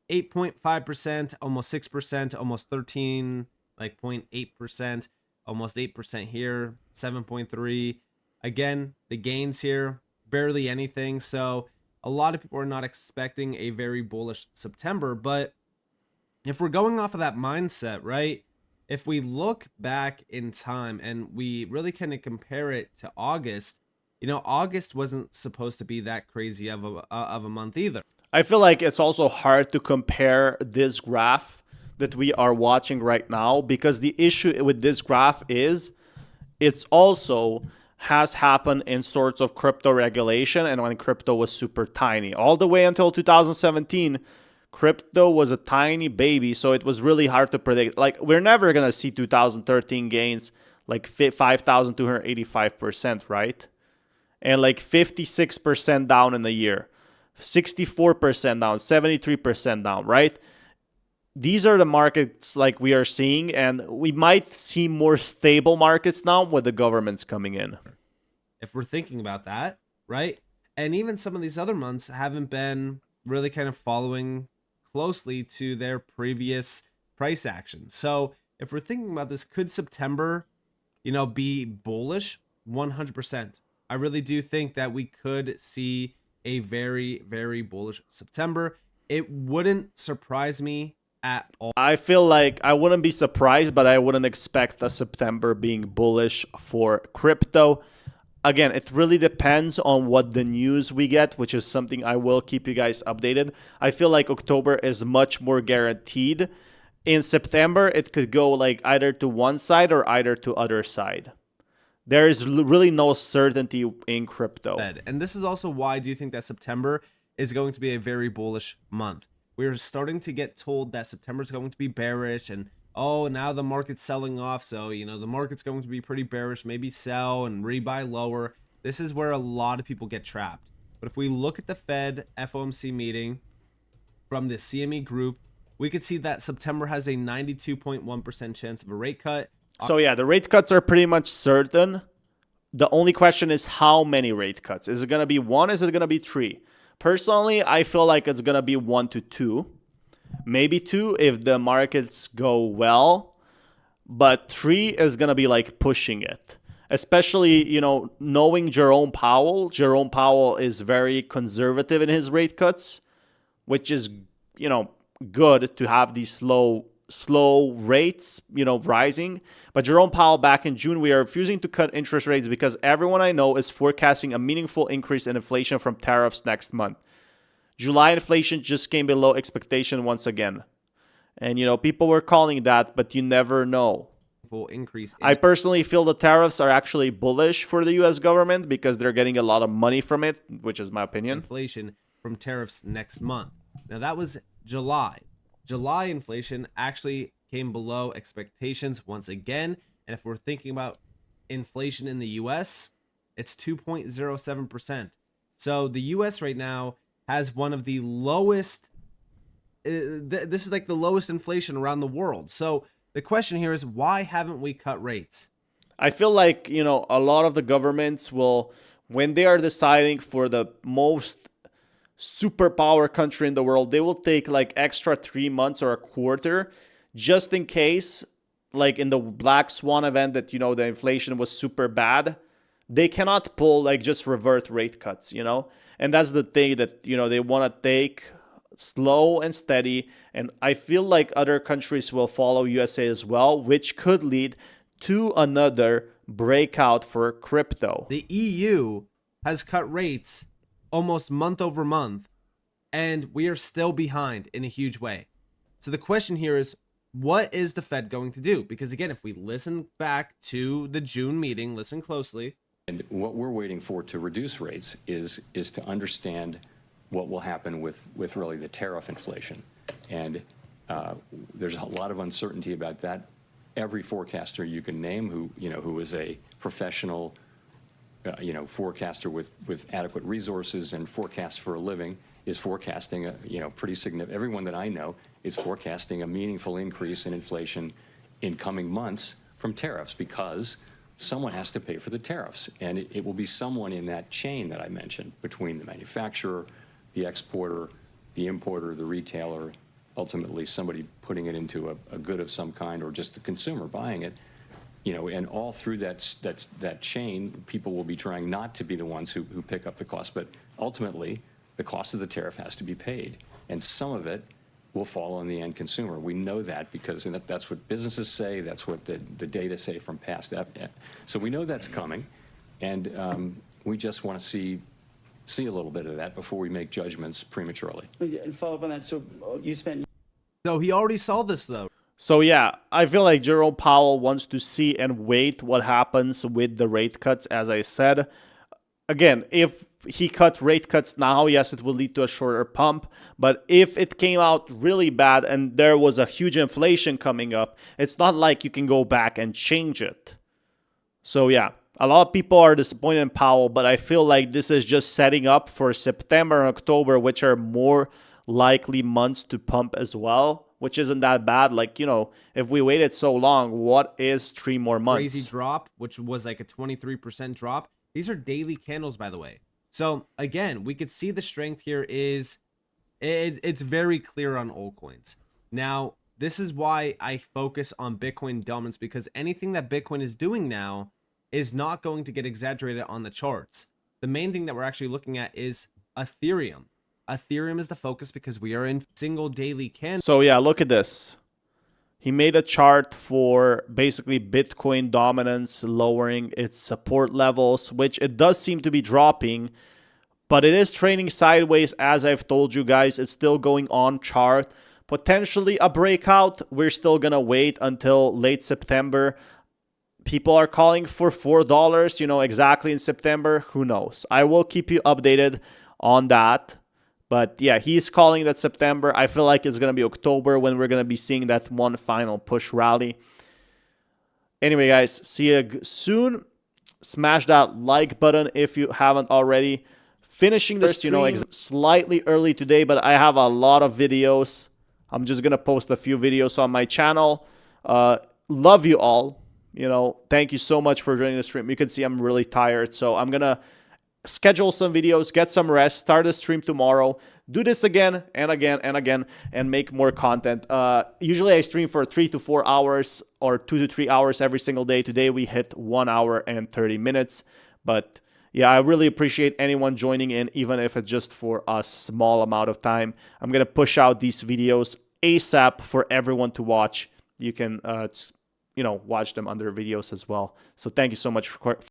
8.5%, almost 6%, almost 13, like 0.8%, almost 8% here, 7.3. Again, the gains here, barely anything. So a lot of people are not expecting a very bullish September. But if we're going off of that mindset, right? If we look back in time and we really kind of compare it to August, August wasn't supposed to be that crazy of a month either. I feel like it's also hard to compare this graph that we are watching right now, because the issue with this graph is it's also has happened in sorts of crypto regulation and when crypto was super tiny. All the way until 2017, crypto was a tiny baby, so it was really hard to predict. Like, we're never going to see 2013 gains like 5,285%, right? And like 56% down in a year, 64% down, 73% down, right? These are the markets like we are seeing, and we might see more stable markets now with the governments coming in. If we're thinking about that, right? And even some of these other months haven't been really kind of following closely to their previous price action. So if we're thinking about this, could September, be bullish? 100%. I really do think that we could see a very, very bullish September. It wouldn't surprise me at all. I feel like I wouldn't be surprised, but I wouldn't expect a September being bullish for crypto. Again, it really depends on what the news we get, which is something I will keep you guys updated. I feel like October is much more guaranteed. In September, it could go like either to one side or either to other side. There is really no certainty in crypto. And this is also why I do think that September is going to be a very bullish month. We're starting to get told that September is going to be bearish and, now the market's selling off. So, the market's going to be pretty bearish, maybe sell and rebuy lower. This is where a lot of people get trapped. But if we look at the Fed FOMC meeting from the CME group, we could see that September has a 92.1% chance of a rate cut. So yeah, the rate cuts are pretty much certain. The only question is how many rate cuts. Is it going to be 1? Is it going to be 3? Personally, I feel like it's going to be 1 to 2. Maybe 2 if the markets go well. But 3 is going to be like pushing it. Especially, knowing Jerome Powell. Jerome Powell is very conservative in his rate cuts, which is, good to have these slow rates, rising. But Jerome Powell back in June, we are refusing to cut interest rates because everyone I know is forecasting a meaningful increase in inflation from tariffs next month. July inflation just came below expectation once again. And, people were calling that, but you never know. Full increase. I personally feel the tariffs are actually bullish for the U.S. government because they're getting a lot of money from it, which is my opinion. Inflation from tariffs next month. Now, that was July. July inflation actually came below expectations once again. And if we're thinking about inflation in the US, it's 2.07%. So the US right now has one of the lowest, this is like the lowest inflation around the world. So the question here is, why haven't we cut rates? I feel like, a lot of the governments will, when they are deciding for the most superpower country in the world, they will take like extra 3 months or a quarter just in case like in the black swan event that, you know, the inflation was super bad, they cannot pull like just revert rate cuts, you know? And that's the thing that, you know, they want to take slow and steady. And I feel like other countries will follow USA as well, which could lead to another breakout for crypto. The EU has cut rates almost month over month, and we are still behind in a huge way. So the question here is, what is the Fed going to do? Because again, if we listen back to the June meeting, listen closely. And what we're waiting for to reduce rates is to understand what will happen with really the tariff inflation. And there's a lot of uncertainty about that. Every forecaster you can name who is a professional forecaster with adequate resources and forecasts for a living is forecasting a pretty significant. Everyone that I know is forecasting a meaningful increase in inflation in coming months from tariffs, because someone has to pay for the tariffs, and it will be someone in that chain that I mentioned between the manufacturer, the exporter, the importer, the retailer, ultimately somebody putting it into a good of some kind, or just the consumer buying it. You know, and all through that chain, people will be trying not to be the ones who pick up the cost, but ultimately the cost of the tariff has to be paid, and some of it will fall on the end consumer. We know that because that's what businesses say, that's what the data say from past. So we know that's coming, and we just want to see a little bit of that before we make judgments prematurely. And follow up on that. So you spent. No, he already saw this though. So yeah, I feel like Jerome Powell wants to see and wait what happens with the rate cuts, as I said. Again, if he cut rate cuts now, yes, it will lead to a shorter pump. But if it came out really bad and there was a huge inflation coming up, it's not like you can go back and change it. So yeah, a lot of people are disappointed in Powell, but I feel like this is just setting up for September and October, which are more likely months to pump as well, which isn't that bad. Like, you know, if we waited so long, what is 3 more months? Crazy drop, which was like a 23% drop. These are daily candles, by the way. So again, we could see the strength here is, it's very clear on altcoins. Now, this is why I focus on Bitcoin dominance, because anything that Bitcoin is doing now is not going to get exaggerated on the charts. The main thing that we're actually looking at is Ethereum. Ethereum is the focus because we are in single daily candles. So yeah, look at this. He made a chart for basically Bitcoin dominance, lowering its support levels, which it does seem to be dropping, but it is trading sideways. As I've told you guys, it's still going on chart. Potentially a breakout. We're still going to wait until late September. People are calling for $4, you know, exactly in September. Who knows? I will keep you updated on that. But yeah, he's calling that September. I feel like it's going to be October when we're going to be seeing that one final push rally. Anyway, guys, see you soon. Smash that like button if you haven't already. Finishing this, you know, slightly early today, but I have a lot of videos. I'm just going to post a few videos on my channel. Love you all. You know, thank you so much for joining the stream. You can see I'm really tired, so I'm going to schedule some videos, get some rest, start the stream tomorrow, do this again and again and again, and make more content. Usually I stream for 3 to 4 hours or 2 to 3 hours every single day. Today we hit 1 hour and 30 minutes. But yeah, I really appreciate anyone joining in, even if it's just for a small amount of time. I'm going to push out these videos ASAP for everyone to watch. You can, you know, watch them under videos as well. So thank you so much for